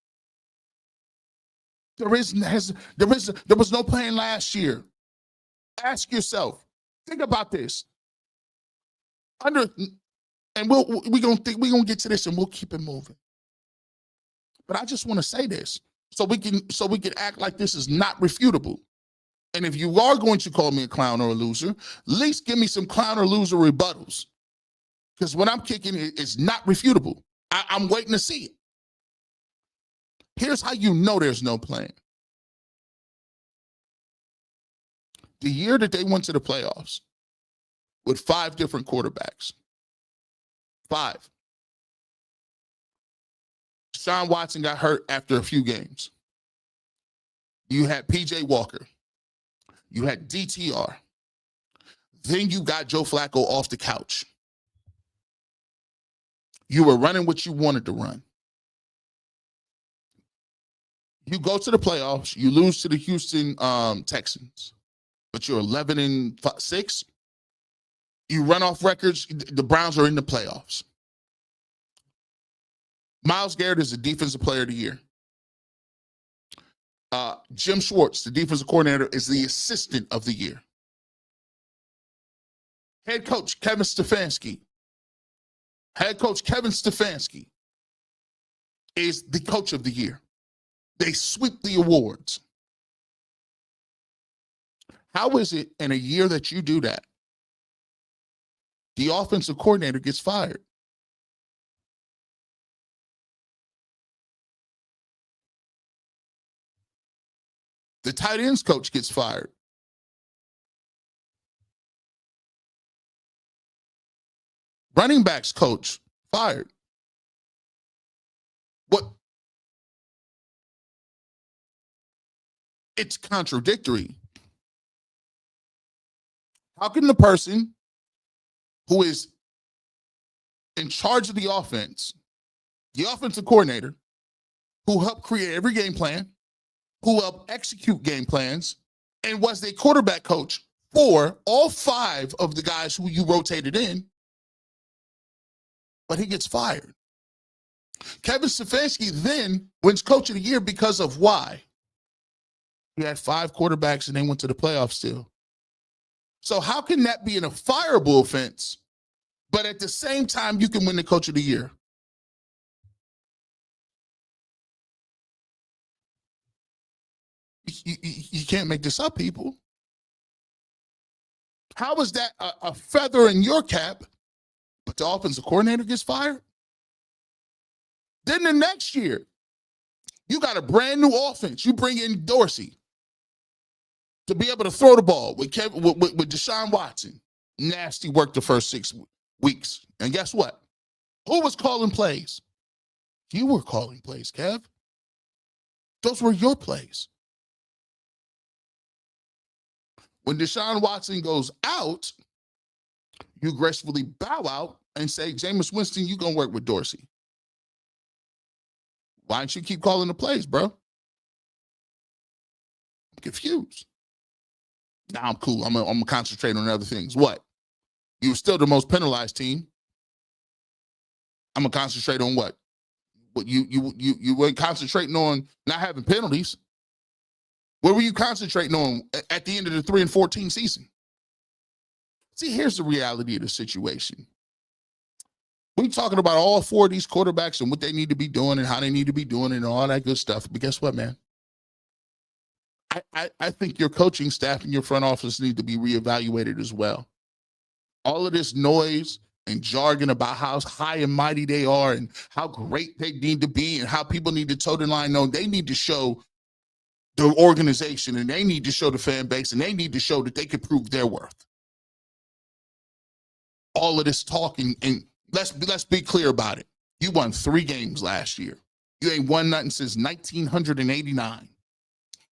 There was no plan last year. Ask yourself, think about this. We're gonna get to this and we'll keep it moving. But I just want to say this so we can act like this is not refutable. And if you are going to call me a clown or a loser, at least give me some clown or loser rebuttals. Because what I'm kicking is not refutable. I'm waiting to see it. Here's how you know there's no plan. The year that they went to the playoffs with 5 different quarterbacks. 5. Deshun Watson got hurt after a few games. You had PJ Walker. You had DTR. Then you got Joe Flacco off the couch. You were running what you wanted to run. You go to the playoffs, you lose to the Houston Texans, but you're 11-6. You run off records, the Browns are in the playoffs. Myles Garrett is the defensive player of the year. Jim Schwartz, the defensive coordinator, is the assistant of the year. Head coach Kevin Stefanski is the coach of the year. They sweep the awards. How is it in a year that you do that, the offensive coordinator gets fired? The tight ends coach gets fired. Running backs coach fired. What? It's contradictory. How can the person who is in charge of the offense, the offensive coordinator, who helped create every game plan, who helped execute game plans, and was the quarterback coach for all 5 of the guys who you rotated in, but he gets fired. Kevin Stefanski then wins Coach of the Year because of why? He had 5 quarterbacks and they went to the playoffs still. So how can that be a fireable offense, but at the same time you can win the Coach of the Year? You can't make this up, people. How is that a feather in your cap, but the offensive coordinator gets fired? Then the next year, you got a brand new offense. You bring in Dorsey to be able to throw the ball with Deshun Watson. Nasty work the first 6 weeks. And guess what? Who was calling plays? You were calling plays, Kev. Those were your plays. When Deshun Watson goes out, you gracefully bow out and say, Jameis Winston, you're going to work with Dorsey. Why don't you keep calling the plays, bro? I'm confused. Now I'm cool. I'm going to concentrate on other things. What? You were still the most penalized team. I'm going to concentrate on what? What you weren't concentrating on not having penalties. What were you concentrating on at the end of the 3-14 season? See, here's the reality of the situation. We're talking about all 4 of these quarterbacks and what they need to be doing and how they need to be doing it and all that good stuff. But guess what, man? I think your coaching staff and your front office need to be reevaluated as well. All of this noise and jargon about how high and mighty they are and how great they need to be and how people need to toe the line. No, they need to show the organization and they need to show the fan base and they need to show that they can prove their worth. All of this talking, and let's be clear about it. You won 3 games last year. You ain't won nothing since 1989.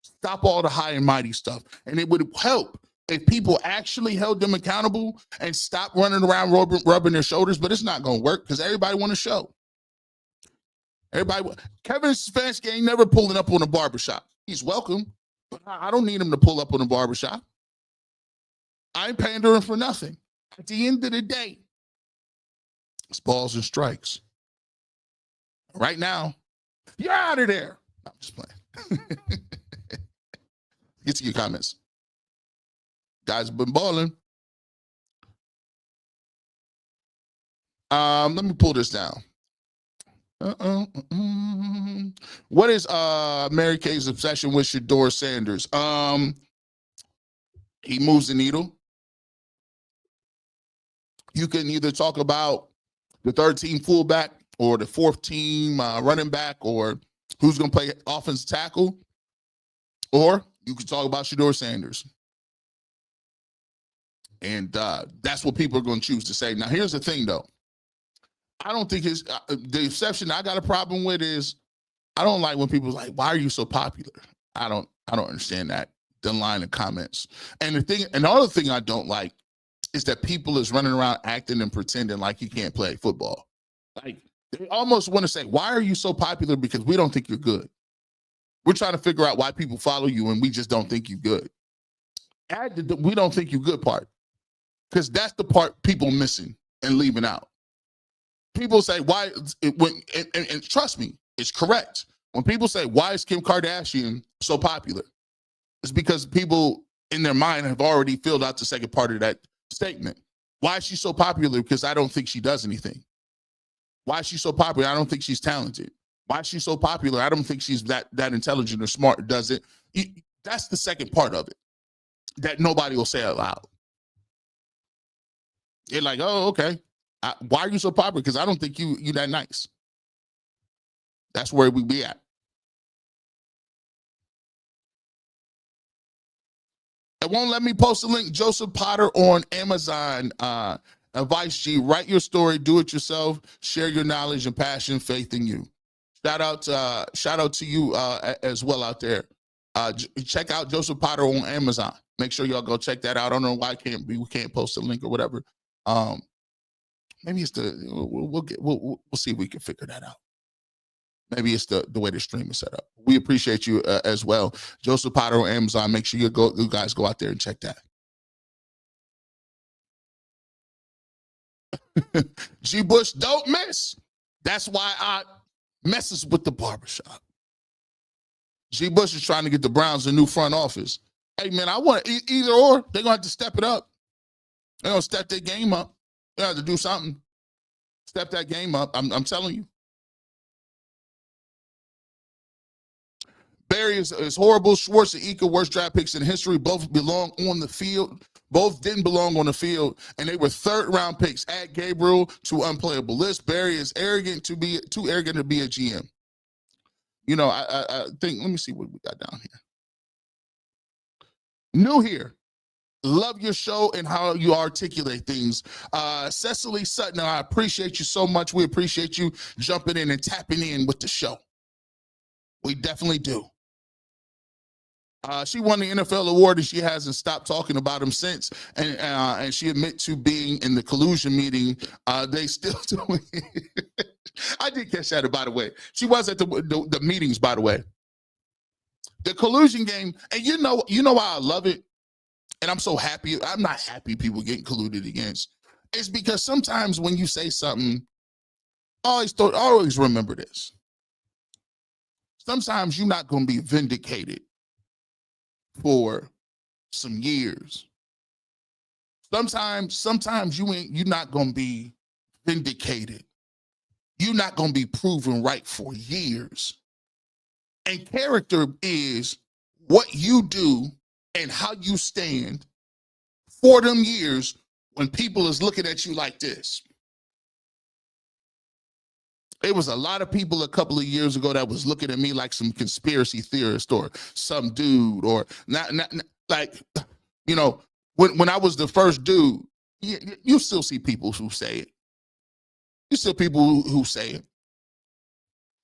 Stop all the high and mighty stuff. And it would help if people actually held them accountable and stopped running around rubbing their shoulders, but it's not going to work because everybody want to show. Kevin Stefanski ain't never pulling up on a barbershop. He's welcome, but I don't need him to pull up on a barbershop. I ain't pandering for nothing. At the end of the day, it's balls and strikes. Right now, you're out of there. I'm just playing. Get to your comments. Guys have been balling. Let me pull this down. What is Mary Kay's obsession with Shedeur Sanders? He moves the needle. You can either talk about the 3rd-team fullback or the 4th-team running back or who's going to play offensive tackle, or you can talk about Shedeur Sanders. And that's what people are going to choose to say. Now, here's the thing, though. I don't think the exception I got a problem with is I don't like when people are like, why are you so popular? I don't understand that, the line of comments. And the other thing I don't like is that people is running around acting and pretending like you can't play football. Like they almost want to say, why are you so popular? Because we don't think you're good. We're trying to figure out why people follow you and we just don't think you're good. Add the we don't think you're good part. Because that's the part people missing and leaving out. People say, why, and trust me, it's correct. When people say, why is Kim Kardashian so popular? It's because people in their mind have already filled out the second part of that statement. Why is she so popular? Because I don't think she does anything. Why is she so popular? I don't think she's talented. Why is she so popular? I don't think she's that intelligent or smart or does it. That's the second part of it that nobody will say out loud. You're like, oh, okay. Why are you so popular? Because I don't think you that nice. That's where we be at. It won't let me post a link. Joseph Potter on Amazon. Advice G, write your story, do it yourself, share your knowledge and passion, faith in you. Shout out to you as well out there. Check out Joseph Potter on Amazon. Make sure y'all go check that out. I don't know why we can't post a link or whatever. Maybe it's we'll see if we can figure that out. Maybe it's the way the stream is set up. We appreciate you as well. Joseph Potter on Amazon. Make sure you guys go out there and check that. G. Bush, don't miss. That's why I messes with the barbershop. G. Bush is trying to get the Browns a new front office. Hey, man, I want either or. They're going to have to step it up. They're going to step their game up. They have to do something. Step that game up. I'm telling you. Barry is horrible. Schwartz and Ika, worst draft picks in history. Both belong on the field. Both didn't belong on the field, and they were third-round picks. Add Gabriel to unplayable list. Barry is too arrogant to be a GM. You know, I think, let me see what we got down here. New here. Love your show and how you articulate things. Cecily Sutton, I appreciate you so much. We appreciate you jumping in and tapping in with the show. We definitely do. She won the NFL award and she hasn't stopped talking about him since. And she admit to being in the collusion meeting. They still doing it. I did catch that, by the way. She was at the meetings, by the way. The collusion game, and you know why I love it, and I'm so happy. I'm not happy people getting colluded against. It's because sometimes when you say something, always remember this. Sometimes you're not going to be vindicated for some years. Sometimes you're not going to be vindicated. You're not going to be proven right for years. And character is what you do and how you stand for them years when people is looking at you like this. It was a lot of people a couple of years ago that was looking at me like some conspiracy theorist or some dude or not like, you know, when I was the first dude, you still see people who say it. You still people who say it.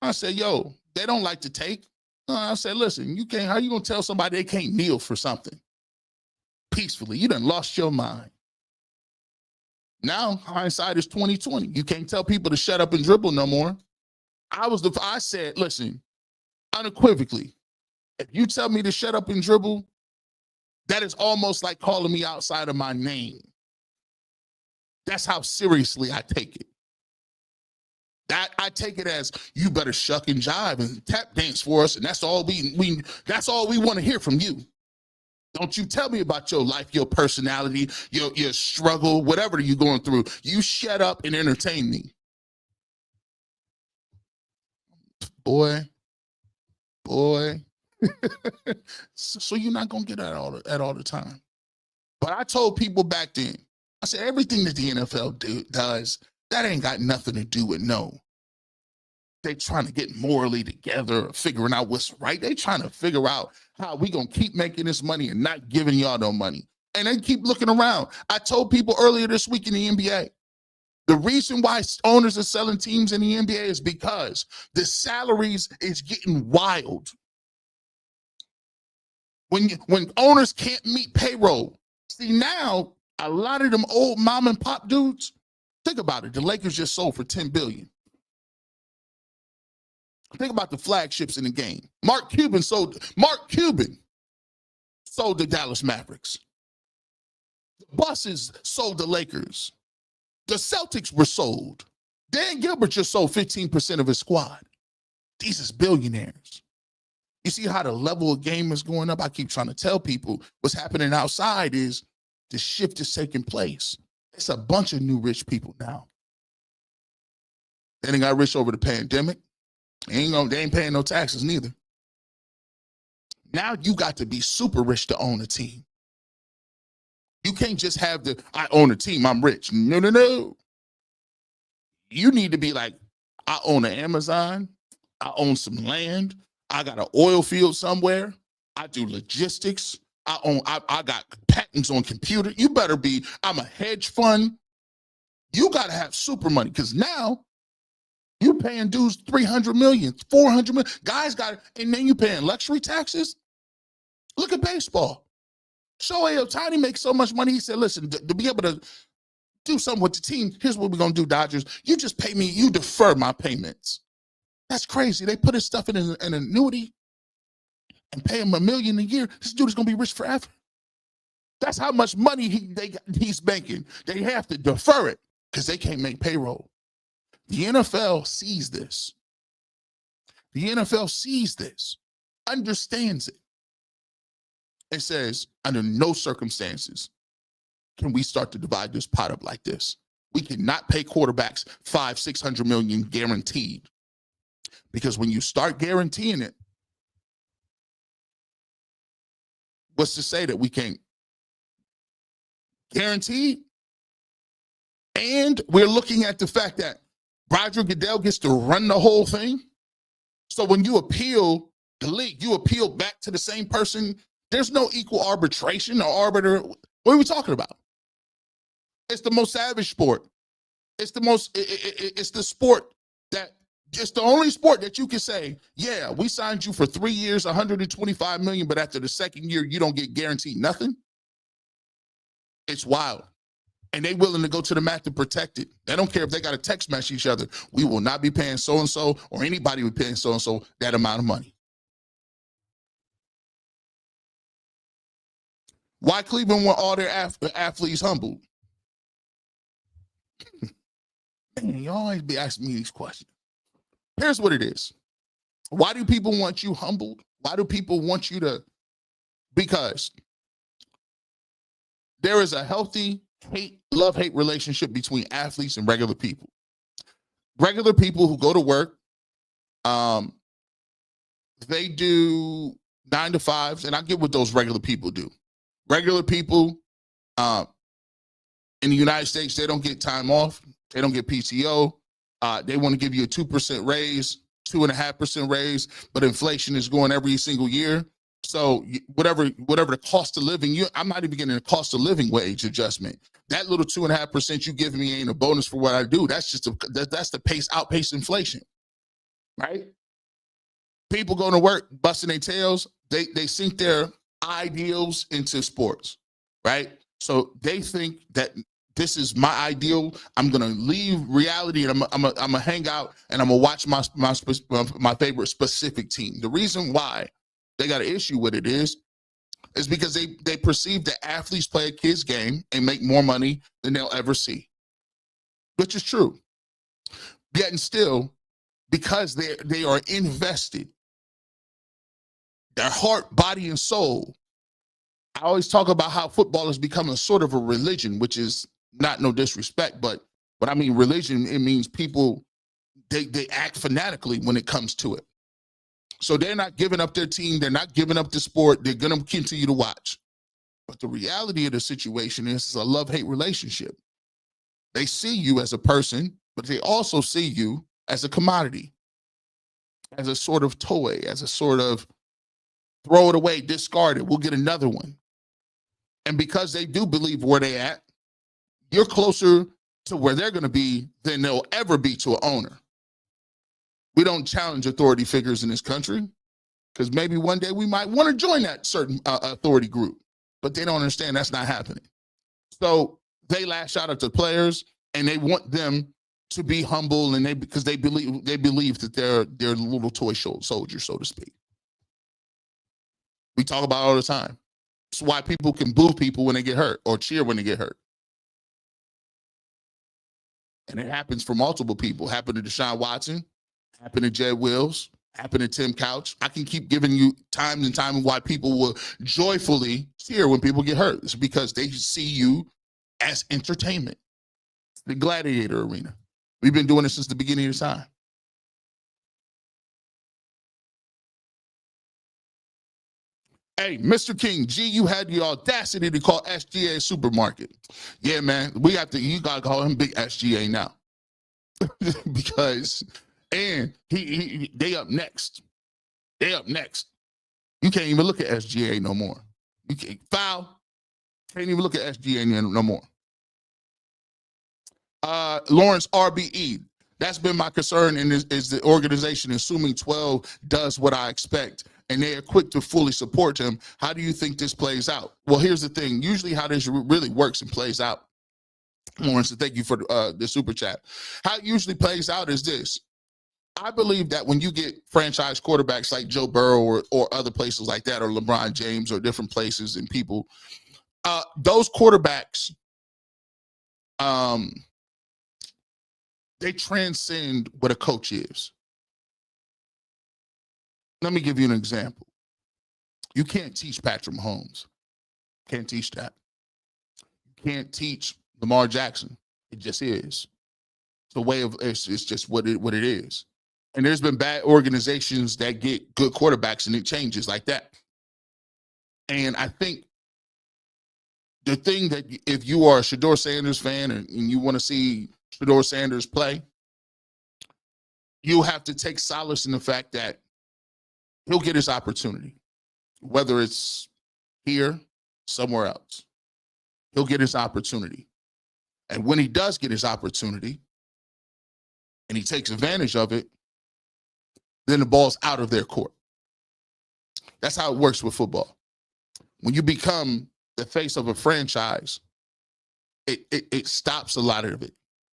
I said, yo, they don't like to take. I said, listen, how you gonna tell somebody they can't kneel for something peacefully? You done lost your mind. Now, hindsight is 2020. You can't tell people to shut up and dribble no more. I said, listen, unequivocally, if you tell me to shut up and dribble, that is almost like calling me outside of my name. That's how seriously I take it. That I take it as you better shuck and jive and tap dance for us, and that's all we want to hear from you. Don't you tell me about your life, your personality, your struggle, whatever you're going through. You shut up and entertain me. Boy. So you're not going to get that all the time. But I told people back then, I said, everything that the NFL does, that ain't got nothing to do with they trying to get morally together, figuring out what's right. They trying to figure out how we gonna keep making this money and not giving y'all no money. And they keep looking around. I told people earlier this week in the NBA, the reason why owners are selling teams in the NBA is because the salaries is getting wild. When owners can't meet payroll. See, now a lot of them old mom and pop dudes, think about it. The Lakers just sold for $10 billion. Think about the flagships in the game. Mark Cuban sold the Dallas Mavericks. The Buses sold the Lakers. The Celtics were sold. Dan Gilbert just sold 15% of his squad. These is billionaires. You see how the level of game is going up? I keep trying to tell people what's happening outside is the shift is taking place. It's a bunch of new rich people now. They got rich over the pandemic. They ain't paying no taxes neither. Now you got to be super rich to own a team. You can't just have I own a team, I'm rich. No. You need to be like, I own an Amazon. I own some land. I got an oil field somewhere. I do logistics. I got patents on computer. You better be, I'm a hedge fund. You got to have super money because now you paying dudes $300 million, $400 million. Guys got it, and then you paying luxury taxes. Look at baseball. Shohei Ohtani makes so much money. He said, listen, to be able to do something with the team, here's what we're going to do, Dodgers. You just pay me, you defer my payments. That's crazy. They put his stuff in an annuity and pay him $1 million a year. This dude is going to be rich forever. That's how much money he's banking. They have to defer it because they can't make payroll. The NFL sees this. The NFL sees this, understands it, and says, under no circumstances can we start to divide this pot up like this. We cannot pay quarterbacks $500-600 million guaranteed, because when you start guaranteeing it, what's to say that we can't guarantee? And we're looking at the fact that Roger Goodell gets to run the whole thing. So when you appeal the league, you appeal back to the same person. There's no equal arbitration or arbiter. What are we talking about? It's the most savage sport. It's the sport that, it's the only sport that you can say, yeah, we signed you for 3 years, $125 million, but after the second year, you don't get guaranteed nothing. It's wild. And they willing to go to the mat to protect it. They don't care if they got to text message each other. We will not be paying so-and-so, or anybody will be paying so-and-so that amount of money. Why Cleveland want all their athletes humbled? Man, you always be asking me these questions. Here's what it is. Why do people want you humbled? Why do people want you to? Because there is a healthy love-hate relationship between athletes and regular people. Regular people who go to work, they do 9 to 5s, and I get what those regular people do. Regular people in the United States, they don't get time off. They don't get PTO. They want to give you a 2% raise, 2.5% raise, but inflation is going every single year. So whatever the cost of living, I'm not even getting a cost of living wage adjustment. That little 2.5% you give me ain't a bonus for what I do. That's just that's the outpace inflation, right? People going to work busting their tails. They sink their ideals into sports, right? So they think that this is my ideal. I'm gonna leave reality and I'm gonna hang out and I'm gonna watch my favorite specific team. The reason why they got an issue with it is because they perceive that athletes play a kid's game and make more money than they'll ever see, which is true. Yet and still, because they are invested, their heart, body, and soul. I always talk about how football has become a sort of a religion, which is not no disrespect, but when I mean religion, it means people, they act fanatically when it comes to it. So they're not giving up their team. They're not giving up the sport. They're going to continue to watch. But the reality of the situation is it's a love-hate relationship. They see you as a person, but they also see you as a commodity, as a sort of toy, as a sort of throw it away, discard it, we'll get another one. And because they do believe where they at, you're closer to where they're going to be than they'll ever be to an owner. We don't challenge authority figures in this country because maybe one day we might want to join that certain authority group, but they don't understand that's not happening. So they lash out at the players and they want them to be humble, and because they believe that they're little toy soldiers, so to speak. We talk about it all the time. It's why people can boo people when they get hurt or cheer when they get hurt. And it happens for multiple people. Happened to Deshun Watson, happened to Jed Wills, happened to Tim Couch. I can keep giving you time and time why people will joyfully cheer when people get hurt. It's because they see you as entertainment. The gladiator arena. We've been doing this since the beginning of time. Hey, Mr. King, G, you had the audacity to call SGA a supermarket. Yeah, man, you gotta call him Big SGA now. Because, and they up next. They up next. You can't even look at SGA no more. You can't foul. Can't even look at SGA no more. Lawrence RBE. That's been my concern, and is the organization, assuming 12 does what I expect, and they are quick to fully support him. How do you think this plays out? Well, here's the thing. Usually how this really works and plays out, Lawrence, thank you for the super chat. How it usually plays out is this. I believe that when you get franchise quarterbacks like Joe Burrow or other places like that, or LeBron James or different places and people, those quarterbacks, they transcend what a coach is. Let me give you an example. You can't teach Patrick Mahomes. Can't teach that. You can't teach Lamar Jackson. It just is. It's the way of it's just what it is. And there's been bad organizations that get good quarterbacks and it changes like that. And I think the thing that if you are a Shedeur Sanders fan and you want to see Shedeur Sanders play, you have to take solace in the fact that he'll get his opportunity, whether it's here, somewhere else. He'll get his opportunity. And when he does get his opportunity and he takes advantage of it, then the ball's out of their court. That's how it works with football. When you become the face of a franchise, it stops a lot of it.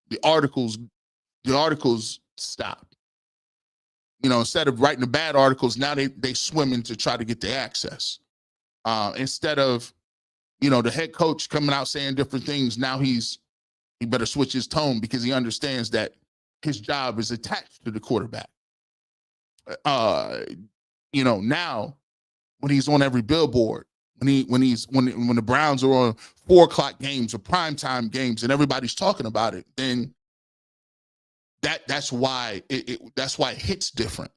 The articles stop. You know, instead of writing the bad articles, now they swim in to try to get the access. Instead of, you know, the head coach coming out saying different things, now he better switch his tone because he understands that his job is attached to the quarterback. You know, now when he's on every billboard, when the Browns are on 4:00 games or primetime games and everybody's talking about it, then that's why it hits different.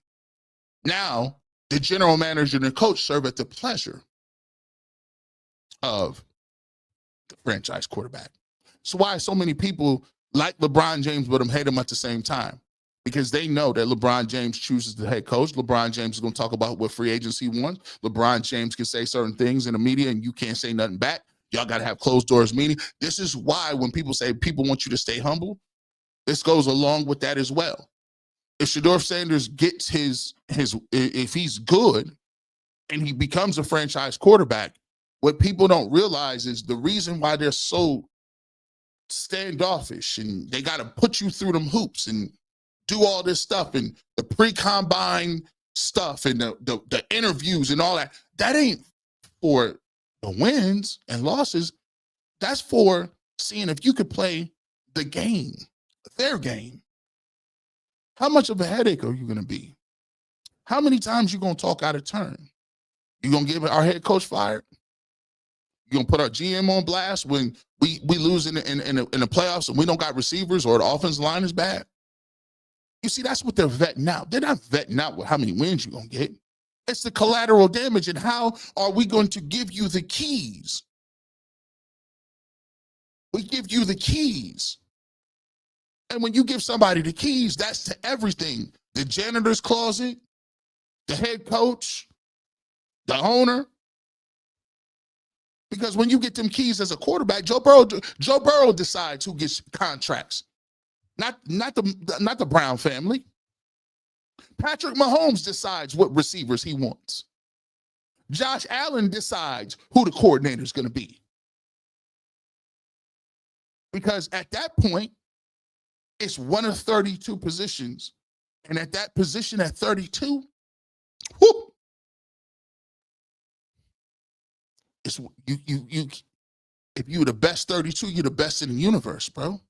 Now the general manager and the coach serve at the pleasure of the franchise quarterback. That's why so many people like LeBron James but hate him at the same time, because they know that LeBron James chooses the head coach. LeBron James is going to talk about what free agency wants. LeBron James can say certain things in the media and you can't say nothing back. Y'all got to have closed doors meeting. This is why when people say people want you to stay humble, this goes along with that as well. If Shedeur Sanders gets if he's good and he becomes a franchise quarterback, what people don't realize is the reason why they're so standoffish and they got to put you through them hoops and do all this stuff and the pre-combine stuff and the interviews and all that. That ain't for the wins and losses. That's for seeing if you could play the game, their game. How much of a headache are you going to be? How many times you going to talk out of turn? You going to give our head coach fired? You going to put our GM on blast when we lose in the playoffs and we don't got receivers or the offensive line is bad? You see, that's what they're vetting out. They're not vetting out how many wins you're going to get. It's the collateral damage, and how are we going to give you the keys? We give you the keys. And when you give somebody the keys, that's to everything. The janitor's closet, the head coach, the owner. Because when you get them keys as a quarterback, Joe Burrow decides who gets contracts. Not the Brown family. Patrick Mahomes decides what receivers he wants. Josh Allen decides who the coordinator is going to be. Because at that point, it's one of 32 positions. And at that position at 32, whoop, it's you if you're the best 32, you're the best in the universe, bro.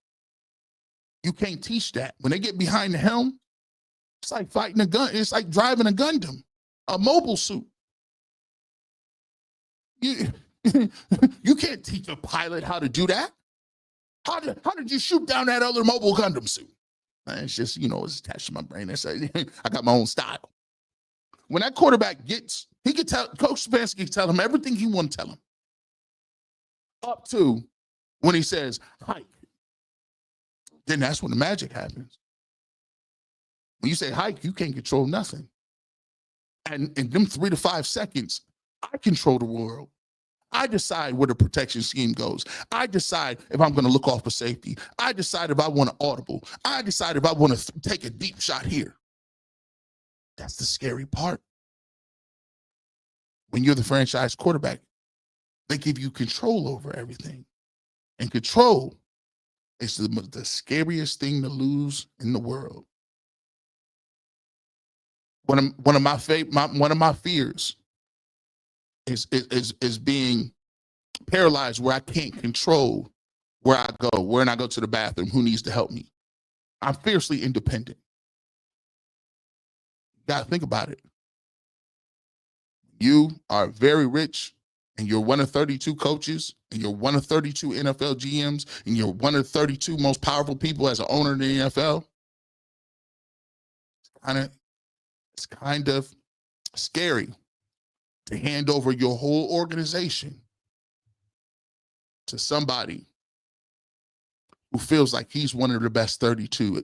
You can't teach that. When they get behind the helm, it's like fighting a gun. It's like driving a Gundam, a mobile suit. You can't teach a pilot how to do that. How did you shoot down that other mobile Gundam suit? It's just, it's attached to my brain. I got my own style. When that quarterback he could tell, Coach Stefanski can tell him everything he want to tell him. Up to when he says, hike. Then that's when the magic happens. When you say hike, you can't control nothing. And in them 3 to 5 seconds, I control the world. I decide where the protection scheme goes. I decide if I'm going to look off for safety. I decide if I want to audible. I decide if I want to take a deep shot here. That's the scary part. When you're the franchise quarterback, they give you control over everything. And control is the scariest thing to lose in the world. one of my fears is being paralyzed, where I can't control where I go, when I go to the bathroom, who needs to help me. I'm fiercely independent. Gotta think about it. You are very rich, and you're one of 32 coaches, and you're one of 32 NFL GMs, and you're one of 32 most powerful people as an owner in the NFL. It's kind of scary to hand over your whole organization to somebody who feels like he's one of the best 32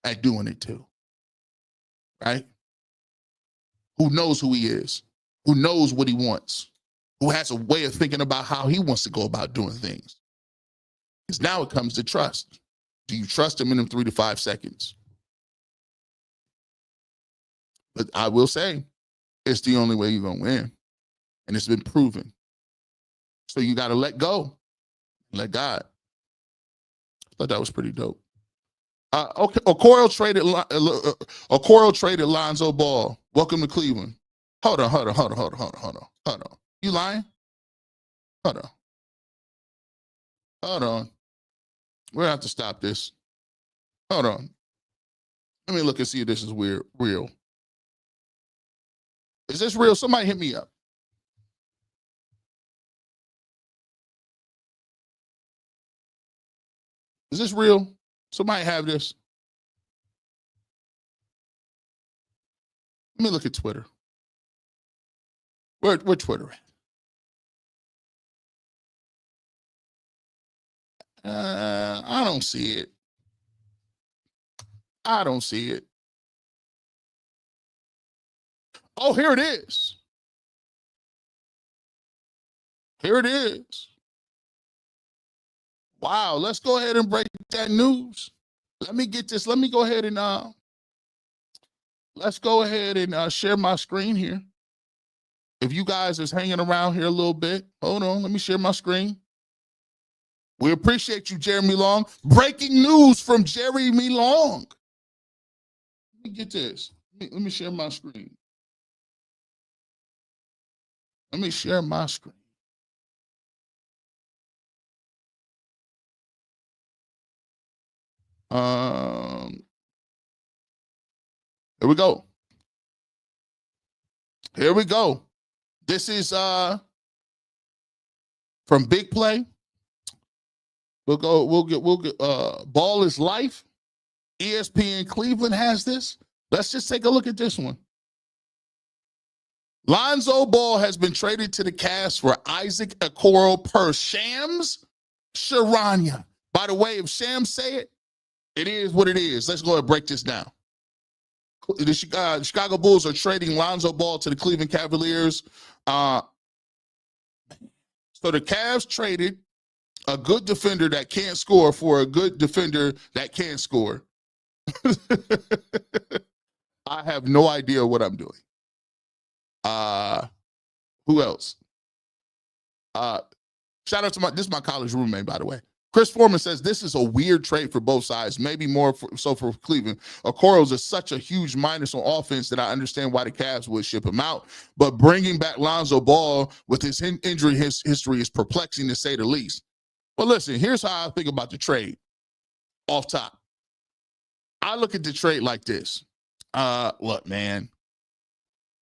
at doing it too, right? Who knows who he is, who knows what he wants, who has a way of thinking about how he wants to go about doing things. Because now it comes to trust. Do you trust him in them 3 to 5 seconds? But I will say, it's the only way you're going to win. And it's been proven. So you got to let go. Let God. I thought that was pretty dope. Okay, Okoro traded Lonzo Ball. Welcome to Cleveland. Hold on. You lying? Hold on. We're gonna have to stop this. Hold on. Let me look and see if this is real. Is this real? Somebody hit me up. Is this real? Somebody have this? Let me look at Twitter. Where Twitter at? I don't see it. Oh, here it is. Wow, let's go ahead and break that news. Let me get this. Let me go ahead and let's go ahead and share my screen here. If you guys is hanging around here a little bit, hold on, let me share my screen. We appreciate you, Jeremy Long. Breaking news from Jeremy Long. Let me get this. Let me share my screen. Here we go. This is from Big Play. We'll get Ball is Life. ESPN Cleveland has this. Let's just take a look at this one. Lonzo Ball has been traded to the Cavs for Isaac Okoro per Shams Charania. By the way, if Shams say it, it is what it is. Let's go ahead and break this down. The Chicago Bulls are trading Lonzo Ball to the Cleveland Cavaliers. So the Cavs traded a good defender that can't score for a good defender that can score. I have no idea what I'm doing. Who else? Shout out to this is my college roommate, by the way. Chris Foreman says this is a weird trade for both sides, maybe more so for Cleveland. Okoro's is such a huge minus on offense that I understand why the Cavs would ship him out. But bringing back Lonzo Ball with his injury history is perplexing, to say the least. But listen, here's how I think about the trade off top. I look at the trade like this. Look, man,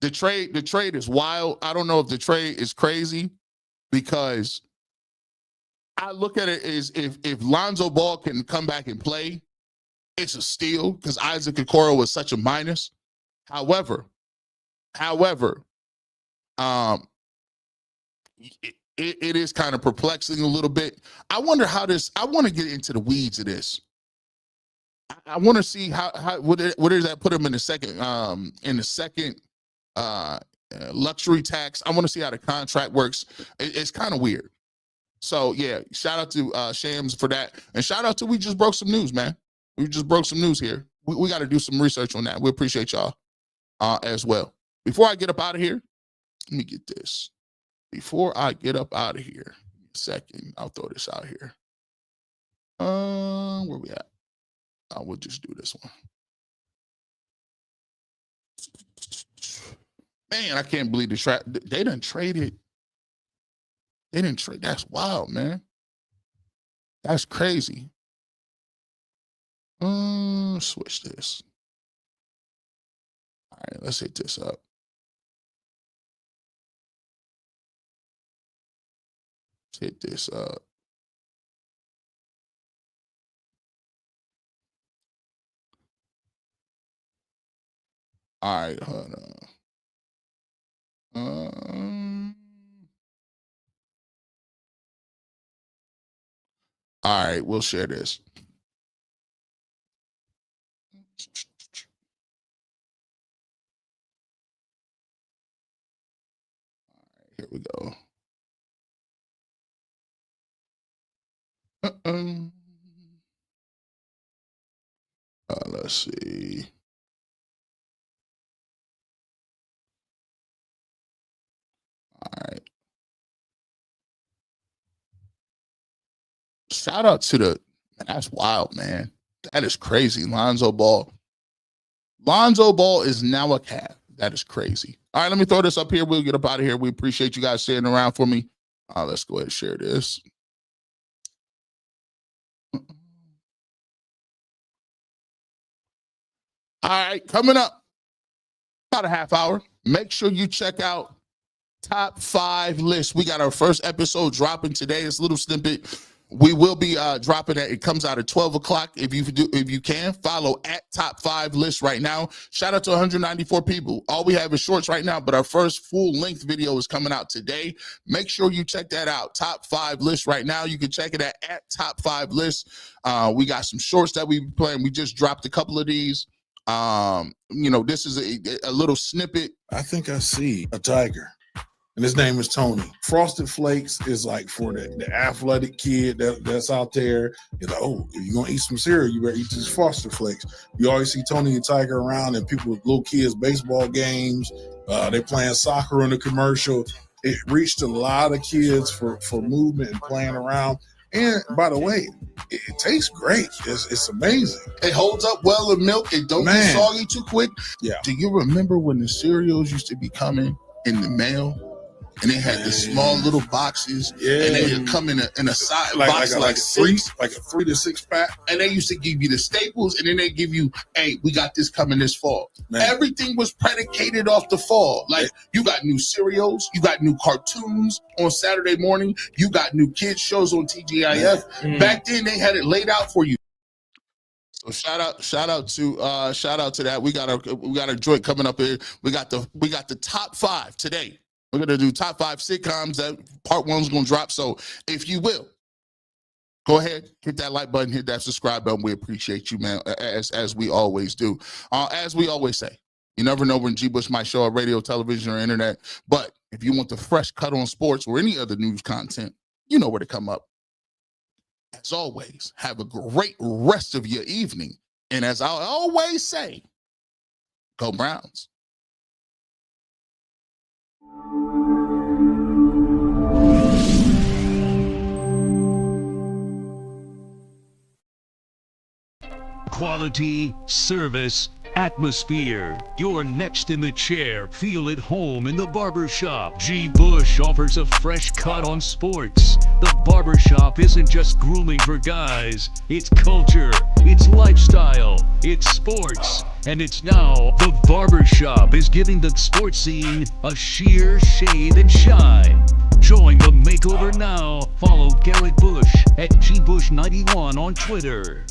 the trade is wild. I don't know if the trade is crazy, because I look at it as if Lonzo Ball can come back and play, it's a steal, because Isaac Okoro was such a minus. However, it is kind of perplexing a little bit. I wonder how this. I want to get into the weeds of this. I want to see how what does that put him in the second luxury tax. I want to see how the contract works. It's kind of weird. So yeah, shout out to Shams for that, and shout out to we just broke some news, man. We just broke some news here. We got to do some research on that. We appreciate y'all as well. Before I get up out of here, let me get this. Before I get up out of here, a second, I'll throw this out here. Where we at? We'll just do this one. Man, I can't believe they done traded. They didn't trade. That's wild, man. That's crazy. Switch this. All right, let's hit this up. Let's hit this up. All right, hold on. All right, we'll share this. Here we go. Let's see. All right. Shout out to man, that's wild, man. That is crazy. Lonzo Ball. Lonzo Ball is now a Cavs. That is crazy. All right, let me throw this up here. We'll get up out of here. We appreciate you guys sitting around for me. Let's go ahead and share this. All right, coming up, about a half hour. Make sure you check out Top 5 List. We got our first episode dropping today. It's a little snippet. We will be dropping it. It comes out at 12 o'clock. If you can, follow at Top 5 List right now. Shout out to 194 people. All we have is shorts right now, but our first full-length video is coming out today. Make sure you check that out. Top 5 List right now. You can check it at Top 5 List. We got some shorts that we've been playing. We just dropped a couple of these. This is a little snippet. I think I see a tiger. And his name is Tony. Frosted Flakes is like for the athletic kid that's out there. You're like, oh, if you're going to eat some cereal, you better eat these Frosted Flakes. You always see Tony and Tiger around and people with little kids, baseball games. They're playing soccer in the commercial. It reached a lot of kids for movement and playing around. And by the way, it tastes great. It's amazing. It holds up well in milk. It don't get soggy too quick. Yeah. Do you remember when the cereals used to be coming in the mail? And they had the small little boxes, and they would come in a side box like a 3 to 6 pack. And they used to give you the staples, and then they give you, hey, we got this coming this fall. Man. Everything was predicated off the fall. Like you got new cereals, you got new cartoons on Saturday morning, you got new kids shows on TGIF. Back then, they had it laid out for you. So shout out to that. We got a joint coming up here. We got the top 5 today. We're going to do top 5 sitcoms. That part 1 is going to drop. So if you will, go ahead, hit that like button, hit that subscribe button. We appreciate you, man, as we always do. As we always say, you never know when G. Bush might show up radio, television, or internet. But if you want the fresh cut on sports or any other news content, you know where to come up. As always, have a great rest of your evening. And as I always say, go Browns. Quality, service, atmosphere. You're next in the chair. Feel at home in the barbershop. G. Bush offers a fresh cut on sports. The barbershop isn't just grooming for guys. It's culture, it's lifestyle, it's sports. And it's now the barbershop is giving the sports scene a sheer shade and shine. Join the makeover now. Follow Garrett Bush at GBush91 on Twitter.